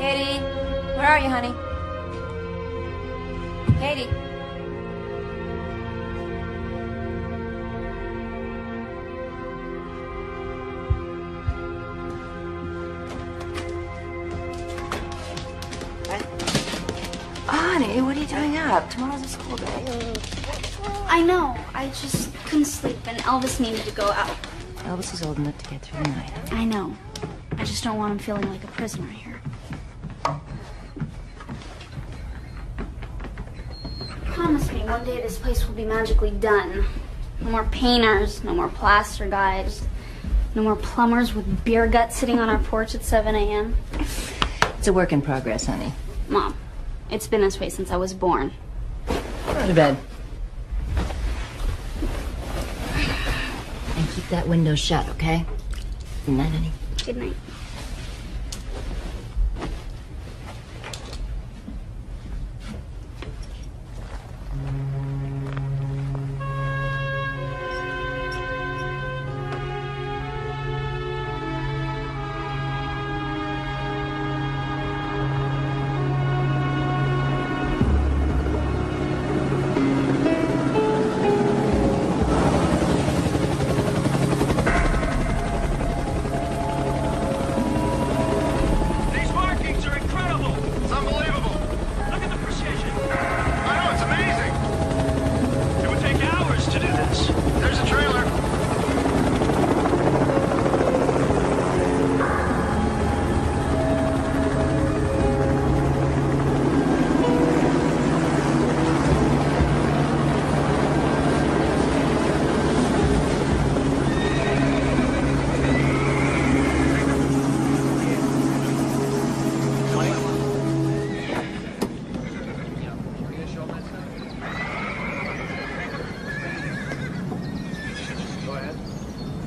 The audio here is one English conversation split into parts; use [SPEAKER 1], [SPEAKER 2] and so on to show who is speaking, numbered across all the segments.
[SPEAKER 1] Katie, where are you, honey? Katie. Honey, what are you doing up? Tomorrow's a school day.
[SPEAKER 2] I know. I just couldn't sleep, and Elvis needed to go out.
[SPEAKER 1] Elvis is old enough to get through the night.
[SPEAKER 2] I know. I just don't want him feeling like a prisoner here. Promise me one day this place will be magically done. No more painters, no more plaster guys, no more plumbers with beer guts sitting on our porch at 7 a.m.
[SPEAKER 1] It's a work in progress, honey.
[SPEAKER 2] Mom, it's been this way since I was born.
[SPEAKER 1] Go to bed. And keep that window shut, okay? Good night, honey.
[SPEAKER 2] Good night.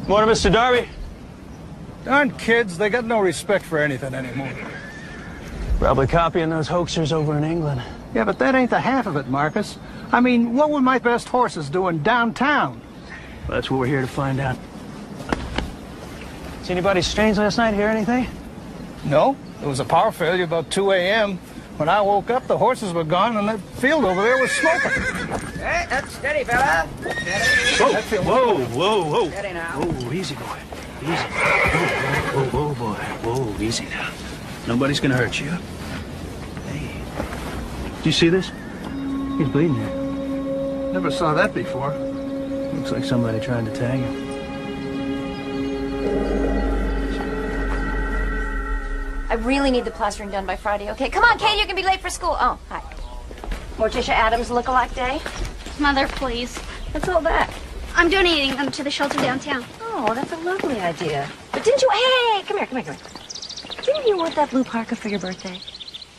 [SPEAKER 3] Morning, Mr. Darby.
[SPEAKER 4] Darn kids, they got no respect for anything anymore.
[SPEAKER 3] Probably copying those hoaxers over in England.
[SPEAKER 4] Yeah, but that ain't the half of it, Marcus. I mean, what were my best horses doing downtown?
[SPEAKER 3] Well, that's what we're here to find out. See anybody strange last night? Hear anything?
[SPEAKER 4] No, there was a power failure about 2 a.m. When I woke up, the horses were gone and that field over there was smoking.
[SPEAKER 5] Hey, that's steady, fella. Steady.
[SPEAKER 3] Whoa.
[SPEAKER 5] Steady now.
[SPEAKER 3] Whoa, easy, boy. Easy. Whoa, boy. Whoa, easy now. Nobody's gonna hurt you. Hey. Do you see this? He's bleeding here.
[SPEAKER 4] Never saw that before.
[SPEAKER 3] Looks like somebody tried to tag him.
[SPEAKER 1] I really need the plastering done by Friday, okay? Come on, Katie, you're gonna be late for school. Oh, hi. Morticia Adams look-alike day?
[SPEAKER 2] Mother, please.
[SPEAKER 1] What's all that?
[SPEAKER 2] I'm donating them to the shelter downtown.
[SPEAKER 1] Oh, that's a lovely idea. But didn't you... Hey, come here. Didn't you want that blue parka for your birthday?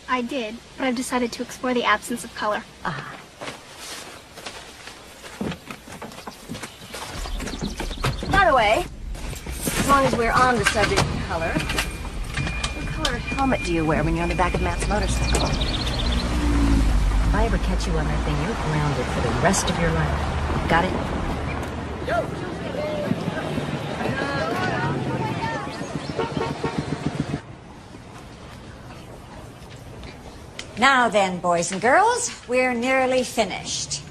[SPEAKER 2] I did, but I've decided to explore the absence of color.
[SPEAKER 1] Ah. By the way, as long as we're on the subject of color, what color helmet do you wear when you're on the back of Matt's motorcycle? If I ever catch you on that thing, you're grounded for the rest of your life. Got it?
[SPEAKER 6] Now then, boys and girls, we're nearly finished.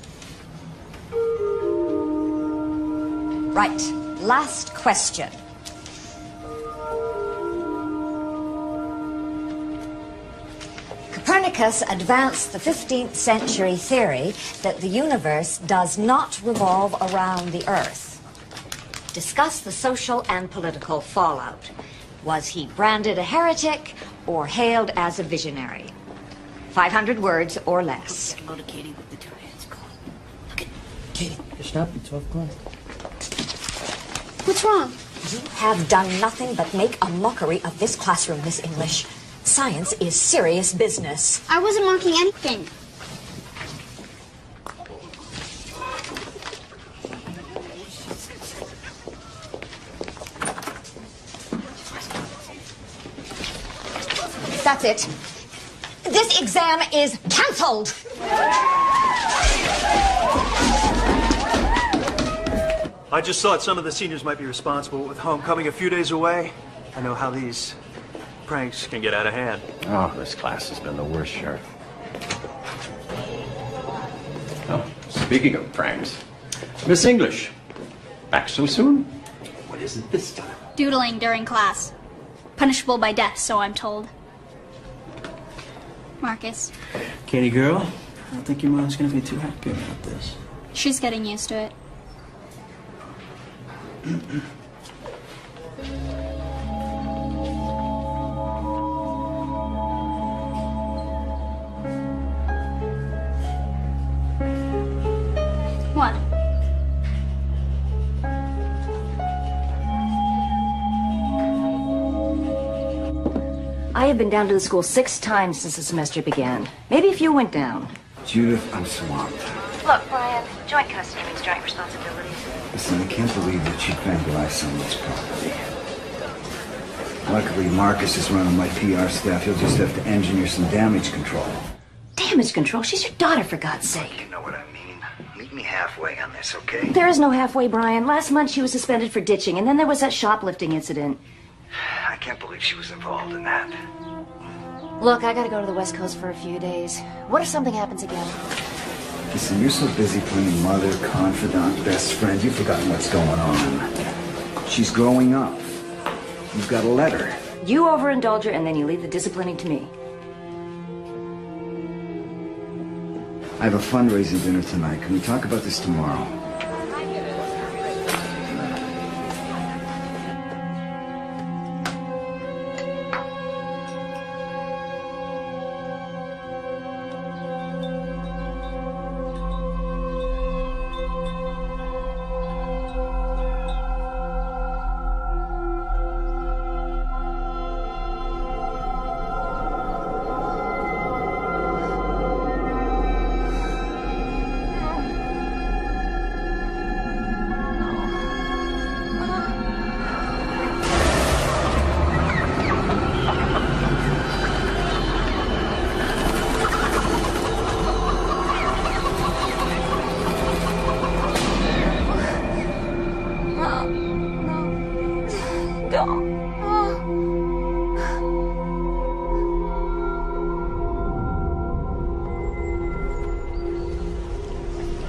[SPEAKER 6] Right, last question. Copernicus advanced the 15th century theory that the universe does not revolve around the Earth. Discuss the social and political fallout. Was he branded a heretic or hailed as a visionary? 500 words or less.
[SPEAKER 5] Go to Katie with the 2 hands. Go on. Look at
[SPEAKER 3] Katie, stop. It's 12 o'clock.
[SPEAKER 2] What's wrong?
[SPEAKER 6] You have done nothing but make a mockery of this classroom, Miss English. Science is serious business.
[SPEAKER 2] I wasn't mocking anything.
[SPEAKER 6] That's it. This exam is cancelled.
[SPEAKER 3] I just thought some of the seniors might be responsible with homecoming a few days away. I know how these pranks can get out of hand.
[SPEAKER 7] Oh, this class has been the worst, Sheriff. Oh, speaking of pranks, Miss English, back so soon? What is it this time?
[SPEAKER 2] Doodling during class. Punishable by death, so I'm told. Marcus,
[SPEAKER 3] Katie girl, I don't think your mom's gonna be too happy about this.
[SPEAKER 2] she's getting used to it. What?
[SPEAKER 1] I have been down to the school 6 times since the semester began. Maybe if you went down.
[SPEAKER 8] Judith, I'm swamped.
[SPEAKER 1] Look, Brian, joint custody means joint responsibilities.
[SPEAKER 8] Listen, I can't believe that you vandalized someone's property. Luckily, Marcus is running my PR staff. He'll just have to engineer some damage control.
[SPEAKER 1] Damage control? She's your daughter, for God's sake.
[SPEAKER 8] You know what I mean. Meet me halfway on this, okay?
[SPEAKER 1] There is no halfway, Brian. Last month she was suspended for ditching, and then there was that shoplifting incident.
[SPEAKER 8] I can't believe she was involved in that.
[SPEAKER 1] Look, I gotta go to the West Coast for a few days. What if something happens again?
[SPEAKER 8] Listen, you're so busy playing mother, confidant, best friend, you've forgotten what's going on. She's growing up. You've got a letter.
[SPEAKER 1] You overindulge her, and then you leave the disciplining to me.
[SPEAKER 8] I have a fundraising dinner tonight. Can we talk about this tomorrow?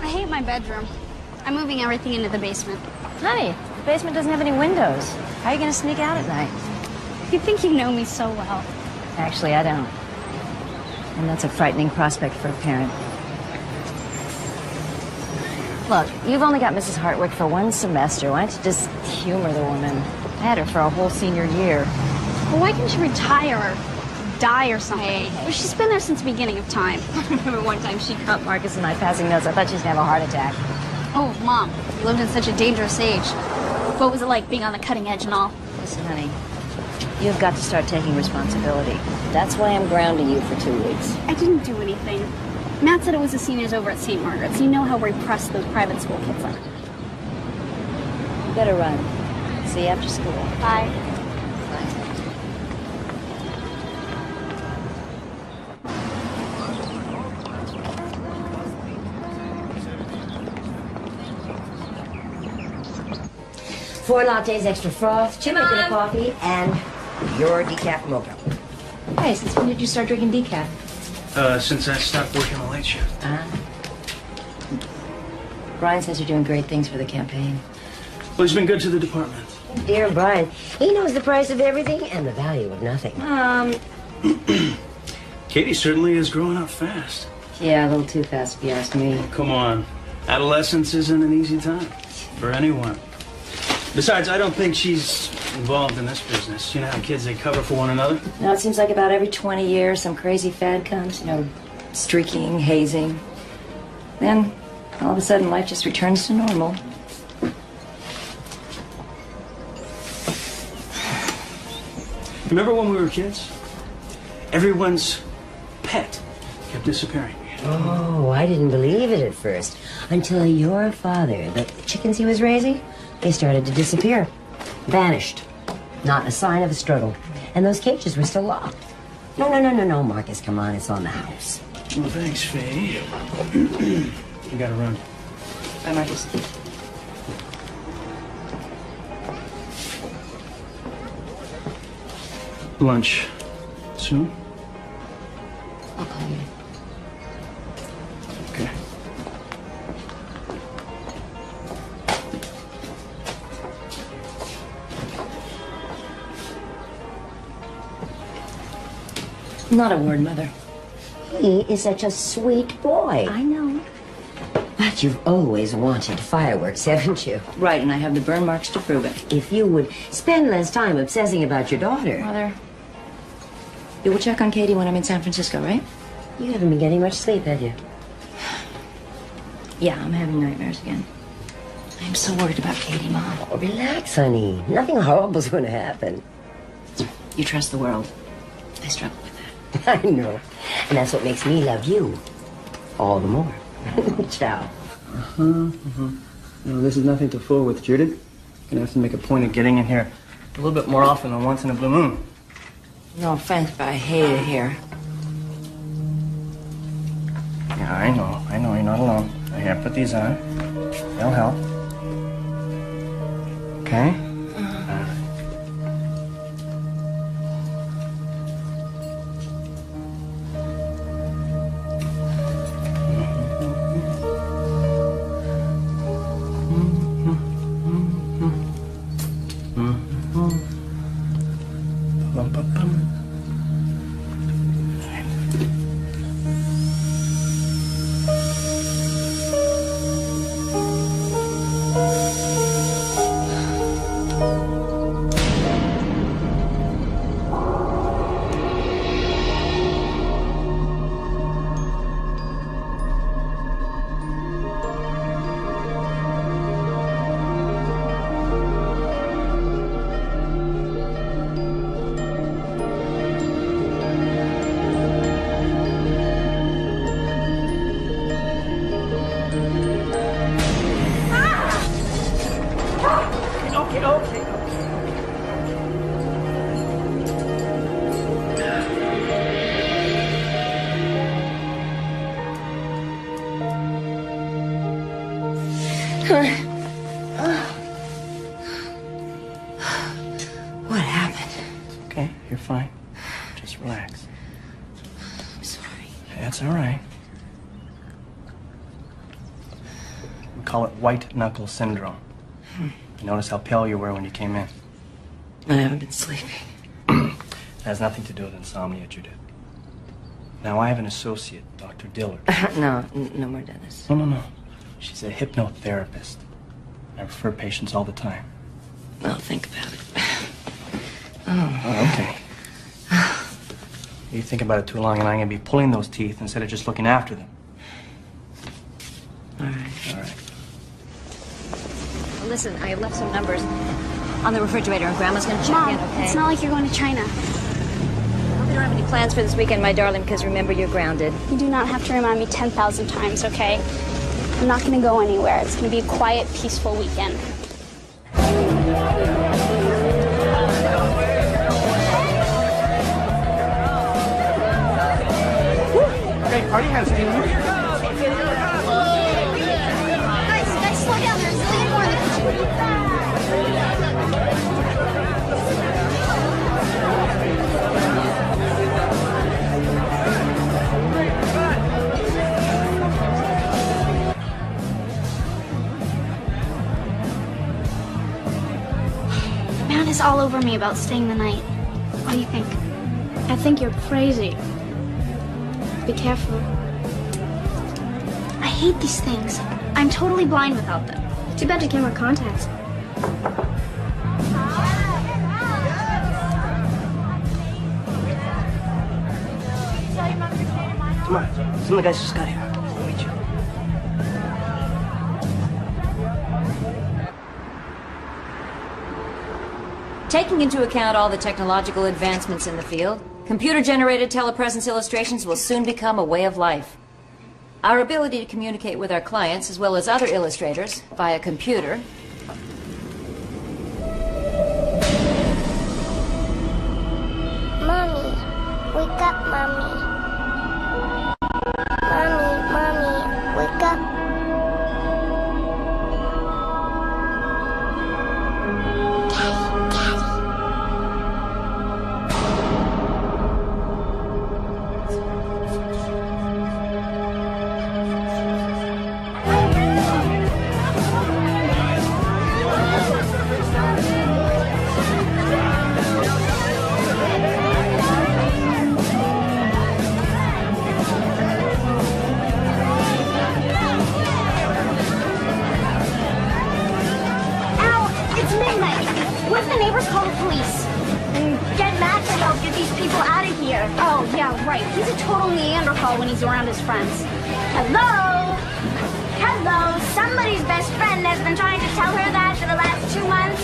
[SPEAKER 2] I hate my bedroom. I'm moving everything into the basement.
[SPEAKER 1] Honey, the basement doesn't have any windows. How are you gonna sneak out at night?
[SPEAKER 2] You think you know me so well.
[SPEAKER 1] Actually, I don't. And that's a frightening prospect for a parent. Look, you've only got Mrs. Hartwick for 1 semester. Why don't you just humor the woman? I had her for a whole senior year.
[SPEAKER 2] Well, why can't you retire or die or something? Well, she's been there since the beginning of time.
[SPEAKER 1] I remember one time she caught Marcus and I passing notes. I thought she was gonna have a heart attack.
[SPEAKER 2] Oh, Mom, you lived in such a dangerous age. What was it like being on the cutting edge and all?
[SPEAKER 1] Listen, honey, you've got to start taking responsibility. That's why I'm grounding you for 2 weeks.
[SPEAKER 2] I didn't do anything. Matt said it was the seniors over at St. Margaret's. You know how repressed those private school kids are.
[SPEAKER 1] You better run. See you after school.
[SPEAKER 2] Bye.
[SPEAKER 9] Four lattes, extra froth, 2 making a coffee, and your decaf mocha.
[SPEAKER 1] Hey, since when did you start drinking decaf?
[SPEAKER 3] Since I stopped working the late shift.
[SPEAKER 1] Brian says you're doing great things for the campaign.
[SPEAKER 3] Well, he's been good to the department.
[SPEAKER 9] Dear Brian, he knows the price of everything and the value of nothing.
[SPEAKER 3] Katie certainly is growing up fast.
[SPEAKER 1] Yeah, a little too fast if you ask me.
[SPEAKER 3] Come on. Adolescence isn't an easy time for anyone. Besides, I don't think she's involved in this business. You know how kids, they cover for one another?
[SPEAKER 1] Now, it seems like about every 20 years some crazy fad comes, you know, streaking, hazing. Then, all of a sudden, life just returns to normal.
[SPEAKER 3] Remember when we were kids? Everyone's pet kept disappearing.
[SPEAKER 9] Oh, I didn't believe it at first. Until your father, the chickens he was raising, they started to disappear. Vanished. Not a sign of a struggle. And those cages were still locked. No, Marcus, come on, it's on the house.
[SPEAKER 3] Well, thanks, Faye. You gotta run.
[SPEAKER 1] Bye, Marcus.
[SPEAKER 3] lunch soon?
[SPEAKER 9] I'll call you.
[SPEAKER 3] Okay.
[SPEAKER 9] Not a word, Mother. He is such a sweet boy.
[SPEAKER 1] I know.
[SPEAKER 9] But you've always wanted fireworks, haven't you?
[SPEAKER 1] Right, and I have the burn marks to prove it.
[SPEAKER 9] If you would spend less time obsessing about your daughter.
[SPEAKER 1] Mother, you will check on Katie when I'm in San Francisco, right?
[SPEAKER 9] You haven't been getting much sleep, have you?
[SPEAKER 1] Yeah, I'm having nightmares again. I'm so worried about Katie, Mom.
[SPEAKER 9] Oh, relax, honey. Nothing horrible's going to happen.
[SPEAKER 1] You trust the world. I struggle with that.
[SPEAKER 9] I know. And that's what makes me love you all the more. Ciao.
[SPEAKER 3] No, this is nothing to fool with, Judith. Gonna have to make a point of getting in here a little bit more often than once in a blue moon.
[SPEAKER 1] No offense, but I hate it here.
[SPEAKER 3] Yeah, I know, you're not alone. Here, put these on. They'll help. Okay?
[SPEAKER 1] What happened?
[SPEAKER 3] Okay, you're fine. Just relax.
[SPEAKER 1] I'm sorry.
[SPEAKER 3] That's all right. We call it white knuckle syndrome. You notice how pale you were when you came in.
[SPEAKER 1] I haven't been sleeping.
[SPEAKER 3] It has nothing to do with insomnia, Judith. Now, I have an associate, Dr. Dillard.
[SPEAKER 1] No more Dennis.
[SPEAKER 3] No. She's a hypnotherapist. I refer patients all the time.
[SPEAKER 1] I'll think about it.
[SPEAKER 3] Oh, okay. You think about it too long and I'm going to be pulling those teeth instead of just looking after them.
[SPEAKER 1] All right.
[SPEAKER 3] All right.
[SPEAKER 1] Well, listen, I left some numbers on the refrigerator, and Grandma's going to check
[SPEAKER 2] Mom,
[SPEAKER 1] in, okay?
[SPEAKER 2] it's not like you're going to China.
[SPEAKER 1] I hope you don't have any plans for this weekend, my darling, because remember, you're grounded.
[SPEAKER 2] You do not have to remind me 10,000 times, okay? I'm not going to go anywhere. It's going to be a quiet, peaceful weekend.
[SPEAKER 3] Okay, party has
[SPEAKER 2] Guys, slow down. There's a zillion more in the kitchen. Man is all over me about staying the night. What do you think? I think you're crazy. Be careful. I hate these things. I'm totally blind without them. Too bad you can't wear contacts.
[SPEAKER 3] Come on. Some of the guys just got here. I'll meet you.
[SPEAKER 1] Taking into account all the technological advancements in the field, computer-generated telepresence illustrations will soon become a way of life. Our ability to communicate with our clients, as well as other illustrators, via computer,
[SPEAKER 10] Mommy, wake up, Mommy. Mommy, wake up. Daddy.
[SPEAKER 2] neighbors call the police.
[SPEAKER 1] And get Matt to help get these people out of here.
[SPEAKER 2] Oh, yeah, right. He's a total Neanderthal when he's around his friends.
[SPEAKER 1] Hello? Hello? Somebody's best friend has been trying to tell her that for the last 2 months.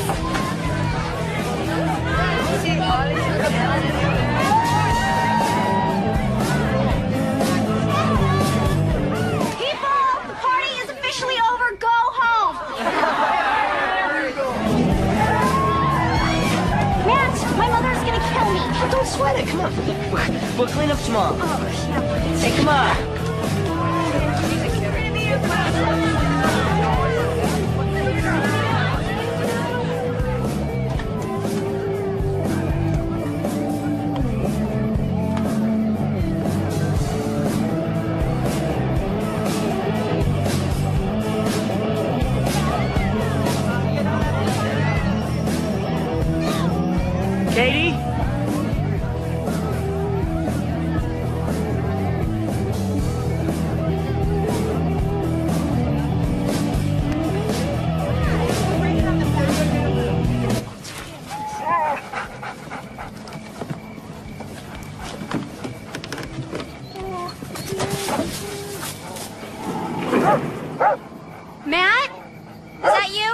[SPEAKER 2] People, the party is officially over. Go home. Matt, my mother's gonna kill me.
[SPEAKER 5] Oh, don't sweat it. Come on. We'll clean up tomorrow.
[SPEAKER 2] Oh, yeah.
[SPEAKER 5] Hey, come on. Katie?
[SPEAKER 2] Matt? Is that you?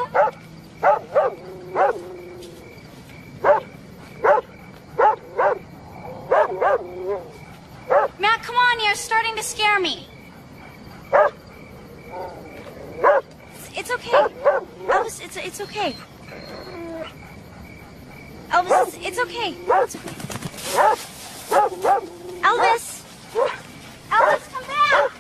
[SPEAKER 2] Matt, come on, you're starting to scare me. It's okay. Elvis, it's okay. Elvis, it's okay. It's okay. Elvis! Elvis, come back!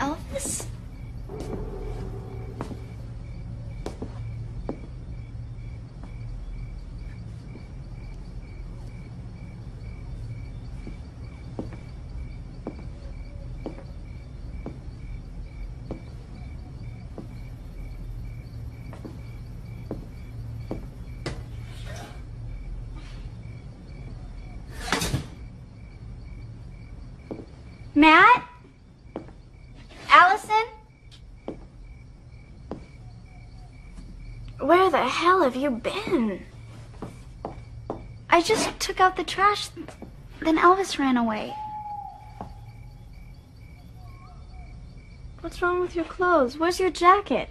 [SPEAKER 2] Elvis? Matt? Allison? Where the hell have you been? I just took out the trash, then Elvis ran away. What's wrong with your clothes? Where's your jacket?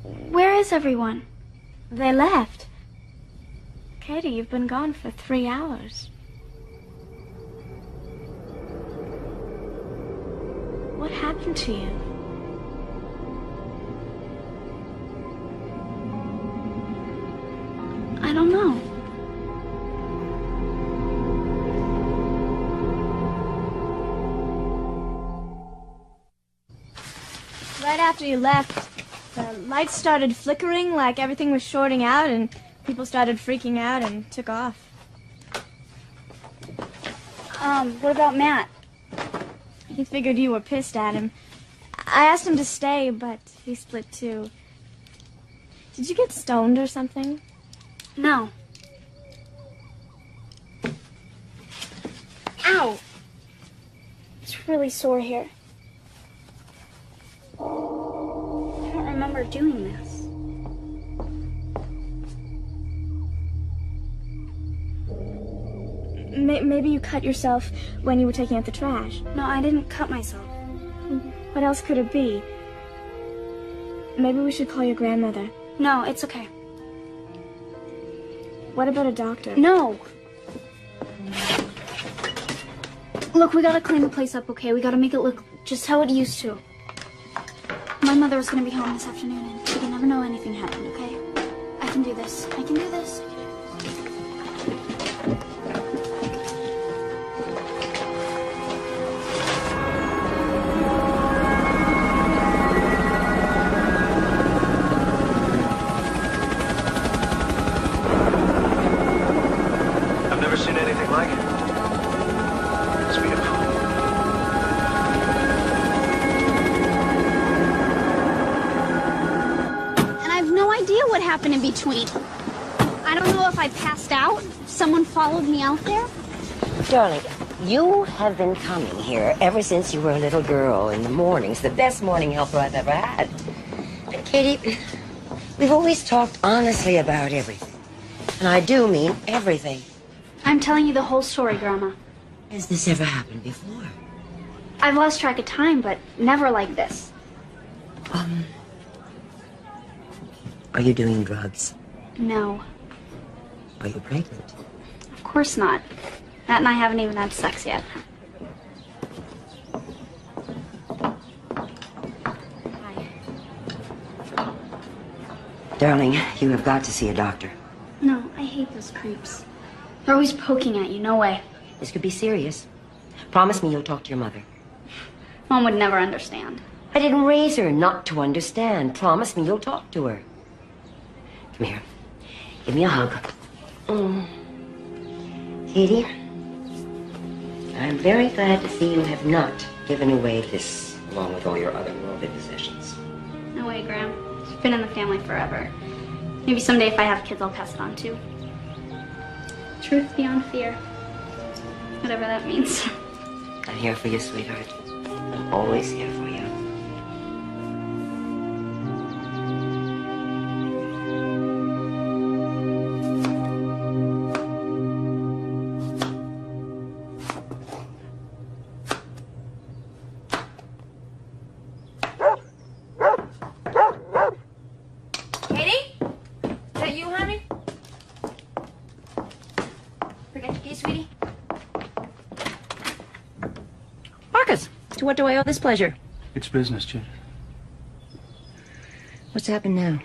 [SPEAKER 2] Where is everyone? They left. Katie, you've been gone for 3 hours. What happened to you? I don't know.
[SPEAKER 11] Right after you left, the lights started flickering like everything was shorting out, and People started freaking out and took off.
[SPEAKER 2] What about Matt?
[SPEAKER 11] He figured you were pissed at him. I asked him to stay, but he split too. Did you get stoned or something?
[SPEAKER 2] No. Ow! It's really sore here. I don't remember doing this.
[SPEAKER 11] Maybe you cut yourself when you were taking out the trash.
[SPEAKER 2] No, I didn't cut myself.
[SPEAKER 11] What else could it be? Maybe we should call your grandmother.
[SPEAKER 2] No, it's okay.
[SPEAKER 11] What about a doctor?
[SPEAKER 2] No! Look, we gotta clean the place up, okay? We gotta make it look just how it used to. My mother was gonna be home this afternoon, and we can never know anything happened, okay? I can do this. I can do this.
[SPEAKER 3] I've never seen anything like it. It's beautiful.
[SPEAKER 2] And I have no idea what happened in between. I don't know if I passed out, if someone followed me out there.
[SPEAKER 9] Darling, you have been coming here ever since you were a little girl in the mornings. The best morning helper I've ever had. And Katie, we've always talked honestly about everything. And I do mean everything.
[SPEAKER 2] I'm telling you the whole story, Grandma.
[SPEAKER 9] Has this ever happened before?
[SPEAKER 2] I've lost track of time, but never like this.
[SPEAKER 9] Are you doing drugs?
[SPEAKER 2] No,
[SPEAKER 9] Are you pregnant?
[SPEAKER 2] of course not. Matt and I haven't even had sex yet.
[SPEAKER 9] Darling, you have got to see a doctor.
[SPEAKER 2] No, I hate those creeps. They're always poking at you. No way.
[SPEAKER 9] This could be serious. Promise me you'll talk to your mother.
[SPEAKER 2] Mom would never understand.
[SPEAKER 9] I didn't raise her not to understand. Promise me you'll talk to her. Come here. Give me a hug. Katie, I'm very glad to see you have not given away this, along with all your other worldly possessions.
[SPEAKER 2] No way, Graham. It's been in the family forever. Maybe someday if I have kids, I'll pass it on too. Truth beyond fear. Whatever that means.
[SPEAKER 9] I'm here for you, sweetheart. I'm always here for you.
[SPEAKER 1] Katie? Is that you, honey? Forget your keys, sweetie?
[SPEAKER 9] Marcus, to what do I owe this pleasure?
[SPEAKER 3] It's business, Judith.
[SPEAKER 9] What's happened now?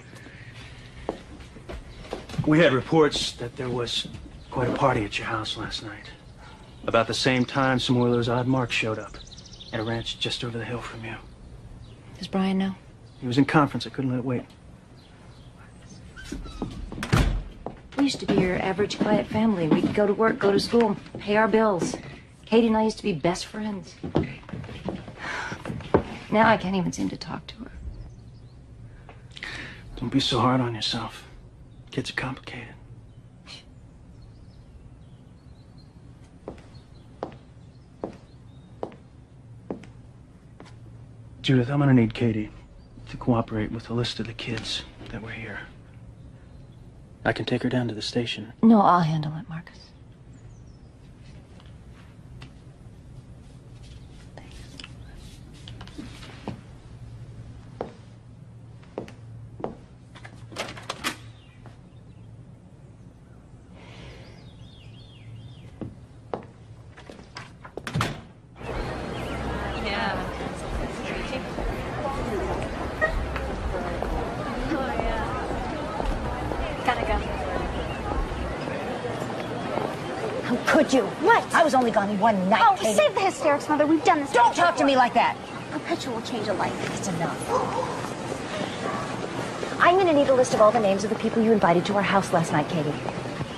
[SPEAKER 3] We had reports that there was quite a party at your house last night. About the same time, some more of those odd marks showed up at a ranch just over the hill from you.
[SPEAKER 9] Does Brian know?
[SPEAKER 3] He was in conference. I couldn't let it wait.
[SPEAKER 9] We used to be your average quiet family. We'd go to work, go to school, pay our bills. Katie and I used to be best friends. Now I can't even seem to talk to her.
[SPEAKER 3] Don't be so hard on yourself. Kids are complicated. Judith, I'm gonna need Katie to cooperate with a list of the kids that were here. I can take her down to the station.
[SPEAKER 9] No, I'll handle it, Marcus.
[SPEAKER 2] Gotta go.
[SPEAKER 6] How could you?
[SPEAKER 2] What?
[SPEAKER 6] I was only gone one night,
[SPEAKER 2] Oh,
[SPEAKER 6] Katie.
[SPEAKER 2] save the hysterics, Mother. We've done this.
[SPEAKER 6] Don't talk to me like that.
[SPEAKER 2] Perpetual change of life.
[SPEAKER 6] It's enough.
[SPEAKER 1] I'm gonna need a list of all the names of the people you invited to our house last night, Katie.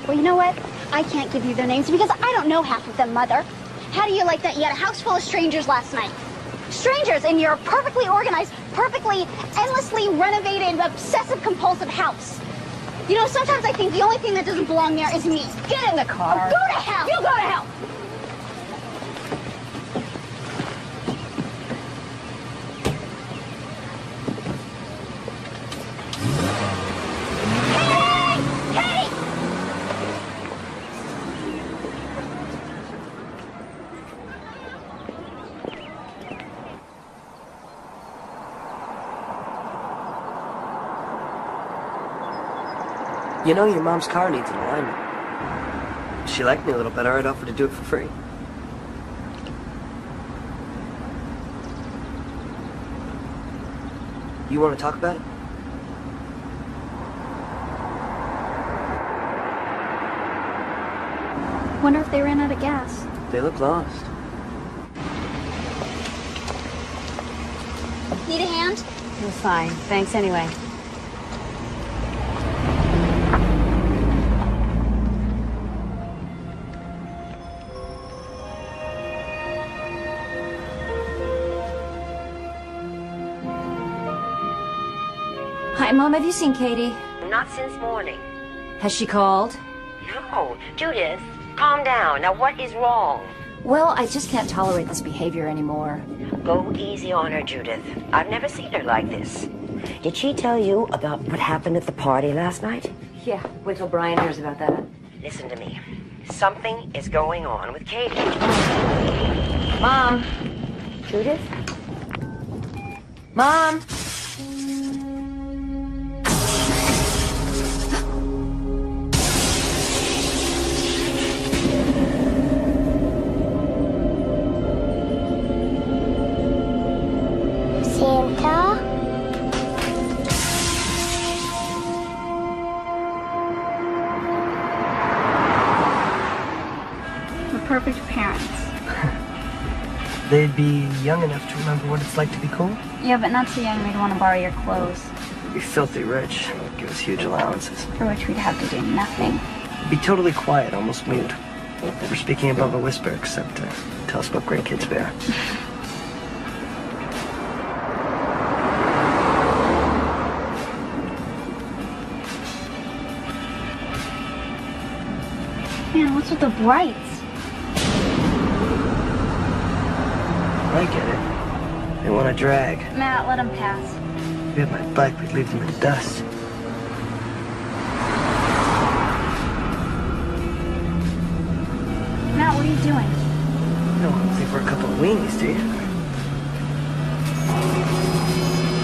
[SPEAKER 2] Well, you know what? I can't give you their names because I don't know half of them, Mother. How do you like that? You had a house full of strangers last night. Strangers in your perfectly organized, perfectly, endlessly renovated, obsessive-compulsive house. You know, sometimes I think the only thing that doesn't belong there is me.
[SPEAKER 1] Get in the car.
[SPEAKER 2] Oh, go to hell. You go to hell.
[SPEAKER 12] You know, your mom's car needs an alignment. If she liked me a little better, I'd offer to do it for free. You want to talk about it?
[SPEAKER 2] Wonder if they ran out of gas.
[SPEAKER 12] They look lost.
[SPEAKER 2] Need a hand?
[SPEAKER 1] I'm fine. Thanks anyway. Hi, Mom. Have you seen Katie?
[SPEAKER 9] Not since morning.
[SPEAKER 1] Has she called?
[SPEAKER 9] No. Judith, calm down. Now, what is wrong?
[SPEAKER 1] Well, I just can't tolerate this behavior anymore.
[SPEAKER 9] Go easy on her, Judith. I've never seen her like this. Did she tell you about what happened at the party last night?
[SPEAKER 1] Yeah, wait till Brian hears about that.
[SPEAKER 9] Listen to me. Something is going on with Katie.
[SPEAKER 1] Mom!
[SPEAKER 9] Judith?
[SPEAKER 1] Mom!
[SPEAKER 10] Santa?
[SPEAKER 2] We're perfect parents.
[SPEAKER 12] They'd be young enough to remember what it's like to be cool.
[SPEAKER 2] Yeah, but not too young we'd want to borrow your clothes.
[SPEAKER 12] Be filthy rich. Give us huge allowances.
[SPEAKER 2] For which we'd have to do nothing.
[SPEAKER 12] Be totally quiet, almost mute. Never speaking above a whisper except to tell us what great kids we are.
[SPEAKER 2] Man, what's with the brights?
[SPEAKER 12] I get it. They want to drag.
[SPEAKER 2] Matt, let him pass.
[SPEAKER 12] If we had my bike, we'd leave them in dust.
[SPEAKER 2] Matt, what are you doing?
[SPEAKER 12] You don't think we're a couple of weenies, do you?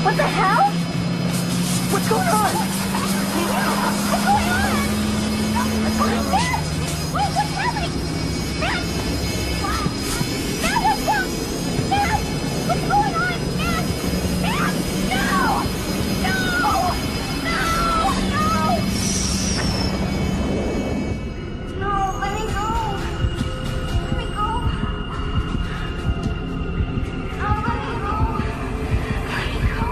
[SPEAKER 2] What the hell?
[SPEAKER 12] What's going on?
[SPEAKER 2] What's going on? Matt! What's happening? Matt! Matt, what's going on? Matt! What's going on? Matt! Matt! No! No! No! No! No, let me go. Let me go. No, let me go. Let me go.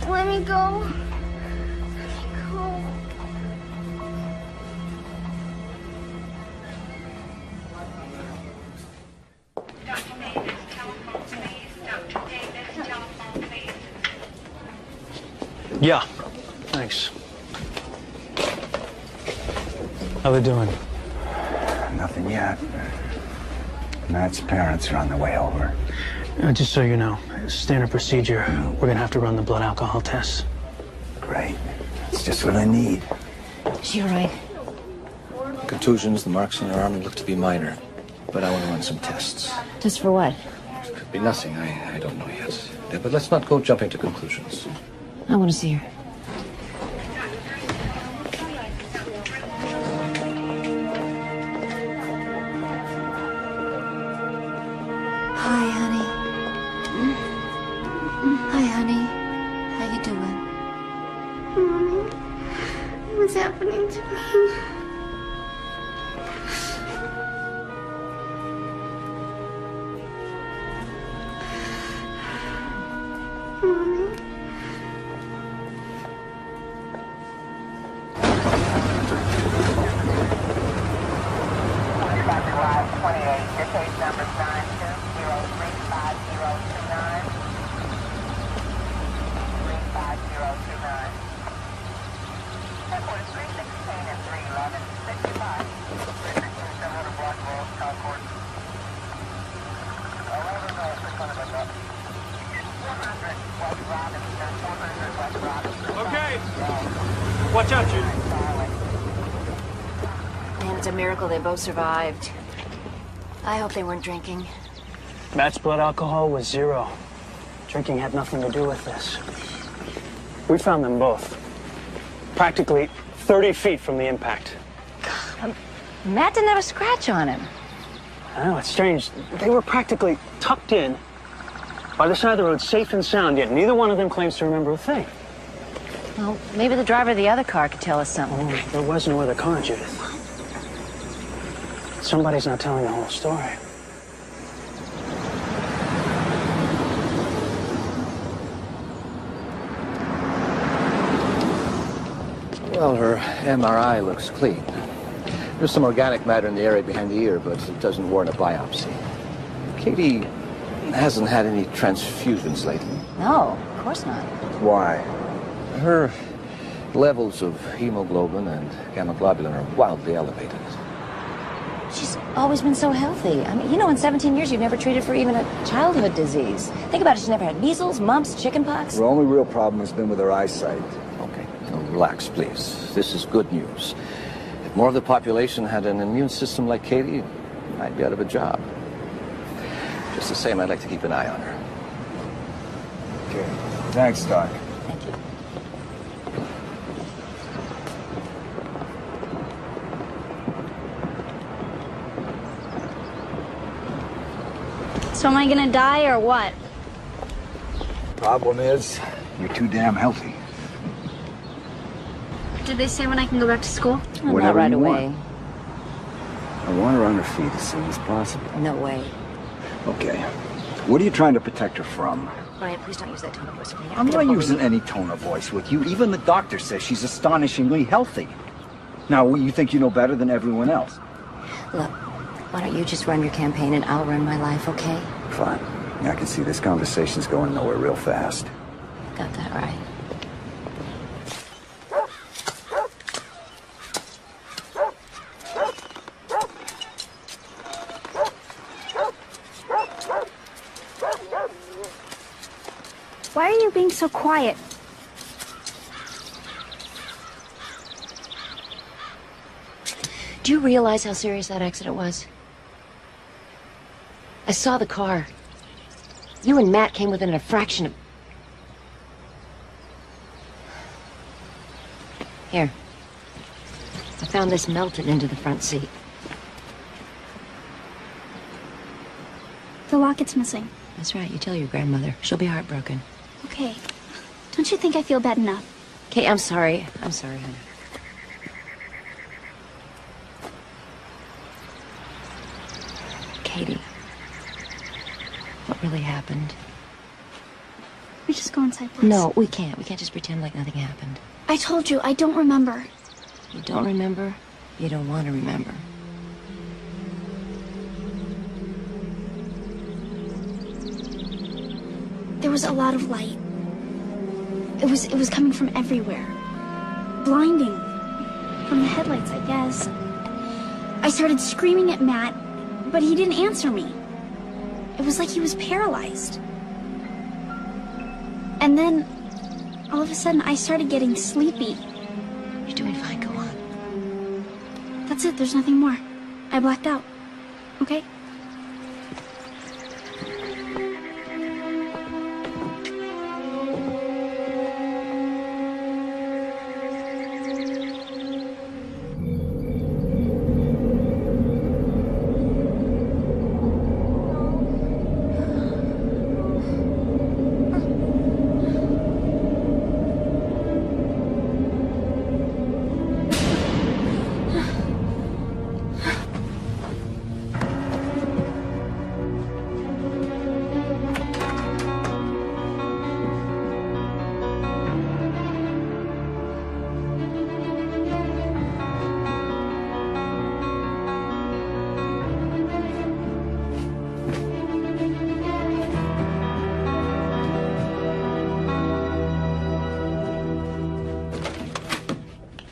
[SPEAKER 2] Let me go. Let me go.
[SPEAKER 3] Yeah, thanks. How they doing?
[SPEAKER 8] Nothing yet. Matt's parents are on their way over.
[SPEAKER 3] Just so you know, standard procedure, we're gonna have to run the blood alcohol tests.
[SPEAKER 8] Great. It's just what I need.
[SPEAKER 1] Is she all right?
[SPEAKER 13] Contusions, the marks on her arm look to be minor, but I want to run some tests.
[SPEAKER 1] Just for what?
[SPEAKER 13] Be nothing. I don't know yet. But let's not go jumping to conclusions.
[SPEAKER 9] I want to see her.
[SPEAKER 6] Hi, honey. Hi, honey. How you doing?
[SPEAKER 10] Mommy, what's happening to me? Mommy.
[SPEAKER 3] Okay. Watch out, Judy.
[SPEAKER 1] Man, it's a miracle they both survived. I hope they weren't drinking.
[SPEAKER 3] Matt's blood alcohol was 0. Drinking had nothing to do with this. We found them both. Practically 30 feet from the impact.
[SPEAKER 1] Matt didn't have a scratch on him.
[SPEAKER 3] I know, it's strange. They were practically tucked in by the side of the road, safe and sound, yet neither one of them claims to remember a thing.
[SPEAKER 1] Well, maybe the driver of the other car could tell us something.
[SPEAKER 3] Oh, there was no other car, Judith. Somebody's not telling the whole story.
[SPEAKER 13] Well, her MRI looks clean. There's some organic matter in the area behind the ear, but it doesn't warrant a biopsy. Katie hasn't had any transfusions lately.
[SPEAKER 1] No, of course not.
[SPEAKER 13] Why? Her levels of hemoglobin and gamma globulin are wildly elevated.
[SPEAKER 1] She's always been so healthy. I mean, you know, in 17 years, you've never treated for even a childhood disease. Think about it. She's never had measles, mumps, chickenpox.
[SPEAKER 8] Her only real problem has been with her eyesight.
[SPEAKER 13] Okay, now relax, please. This is good news. If more of the population had an immune system like Katie, you might be out of a job. Just the same, I'd like to keep an eye on her.
[SPEAKER 8] Okay. Thanks, Doc.
[SPEAKER 1] Thank you.
[SPEAKER 2] So am I gonna die or what?
[SPEAKER 8] Problem is, you're too damn healthy.
[SPEAKER 2] Did they say when I can go back to school?
[SPEAKER 1] Not
[SPEAKER 8] Whatever
[SPEAKER 1] right
[SPEAKER 8] you
[SPEAKER 1] away.
[SPEAKER 8] want. I want her on her feet as soon as possible.
[SPEAKER 1] No way.
[SPEAKER 8] Okay. What are you trying to protect her from?
[SPEAKER 1] Brian, please don't use that tone of voice with me.
[SPEAKER 8] I'm not using any tone of voice with you. Even the doctor says she's astonishingly healthy. Now, you think you know better than everyone else?
[SPEAKER 1] Look, why don't you just run your campaign and I'll run my life, okay?
[SPEAKER 8] Fine. I can see this conversation's going nowhere real fast.
[SPEAKER 1] Got that right.
[SPEAKER 2] Why are you being so quiet?
[SPEAKER 1] Do you realize how serious that accident was? I saw the car. You and Matt came within a fraction of... Here. I found this melted into the front seat.
[SPEAKER 2] The locket's missing.
[SPEAKER 1] That's right, you tell your grandmother. She'll be heartbroken.
[SPEAKER 2] Okay. Don't you think I feel bad enough?
[SPEAKER 1] Kate, I'm sorry. I'm sorry, honey. Katie, what really happened?
[SPEAKER 2] We just go inside, please.
[SPEAKER 1] No, we can't. We can't just pretend like nothing happened.
[SPEAKER 2] I told you, I don't remember.
[SPEAKER 1] You don't remember? You don't want to remember.
[SPEAKER 2] There was a lot of light. It was coming from everywhere. Blinding. From the headlights, I guess. I started screaming at Matt, but he didn't answer me. It was like he was paralyzed. And then, all of a sudden, I started getting sleepy.
[SPEAKER 1] You're doing fine, go on.
[SPEAKER 2] That's it, there's nothing more. I blacked out. Okay?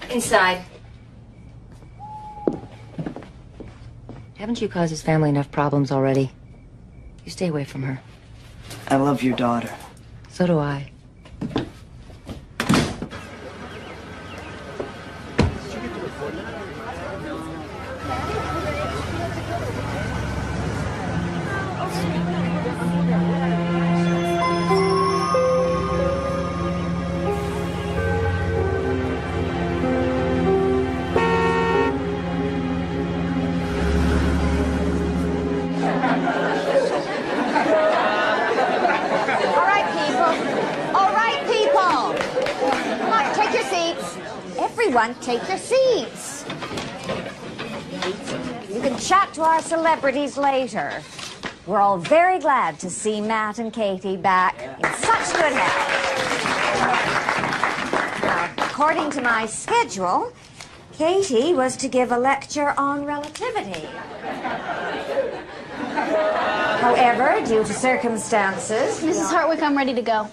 [SPEAKER 1] Inside.
[SPEAKER 9] Haven't you caused his family enough problems already? You stay away from her.
[SPEAKER 12] I love your daughter.
[SPEAKER 9] So do I.
[SPEAKER 6] Everyone, take your seats. You can chat to our celebrities later. We're all very glad to see Matt and Katie back in such good health. Now, according to my schedule, Katie was to give a lecture on relativity. However, due to circumstances...
[SPEAKER 2] Mrs. Hartwick, I'm ready to go.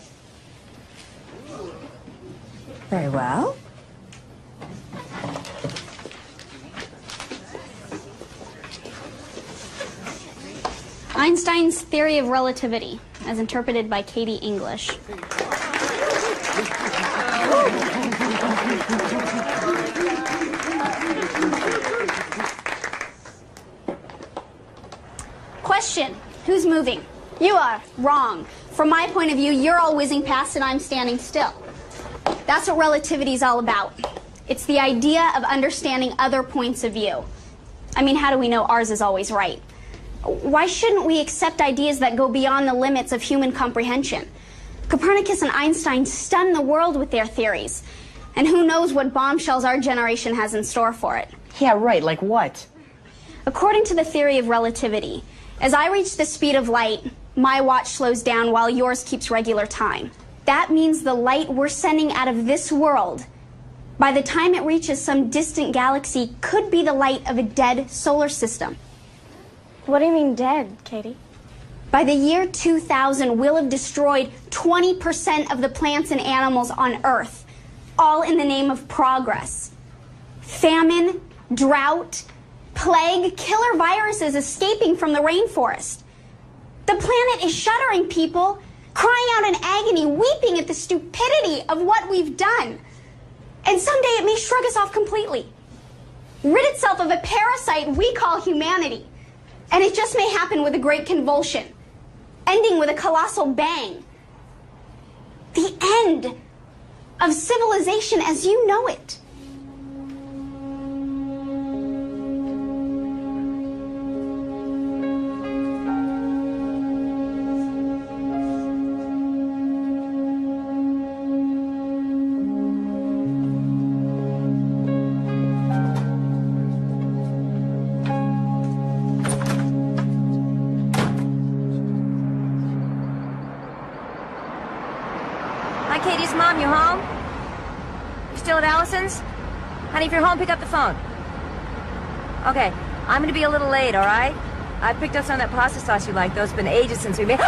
[SPEAKER 6] Very well.
[SPEAKER 2] Einstein's theory of relativity, as interpreted by Katie English. Question, who's moving? You are. Wrong. From my point of view, you're all whizzing past and I'm standing still. That's what relativity is all about. It's the idea of understanding other points of view. I mean, how do we know ours is always right? Why shouldn't we accept ideas that go beyond the limits of human comprehension? Copernicus and Einstein stunned the world with their theories. And who knows what bombshells our generation has in store for it.
[SPEAKER 12] Yeah, right, like what?
[SPEAKER 2] According to the theory of relativity, as I reach the speed of light, my watch slows down while yours keeps regular time. That means the light we're sending out of this world, by the time it reaches some distant galaxy, could be the light of a dead solar system.
[SPEAKER 11] What do you mean dead, Katie?
[SPEAKER 2] By the year 2000, we'll have destroyed 20% of the plants and animals on Earth, all in the name of progress. Famine, drought, plague, killer viruses escaping from the rainforest. The planet is shuddering, people, crying out in agony, weeping at the stupidity of what we've done. And someday it may shrug us off completely, rid itself of a parasite we call humanity. And it just may happen with a great convulsion, ending with a colossal bang. The end of civilization as you know it.
[SPEAKER 1] Hi, Katie's mom, you home? You still at Allison's? Honey, if you're home, pick up the phone. Okay, I'm gonna be a little late, all right? I picked up some of that pasta sauce you like, though. It's been ages since we made...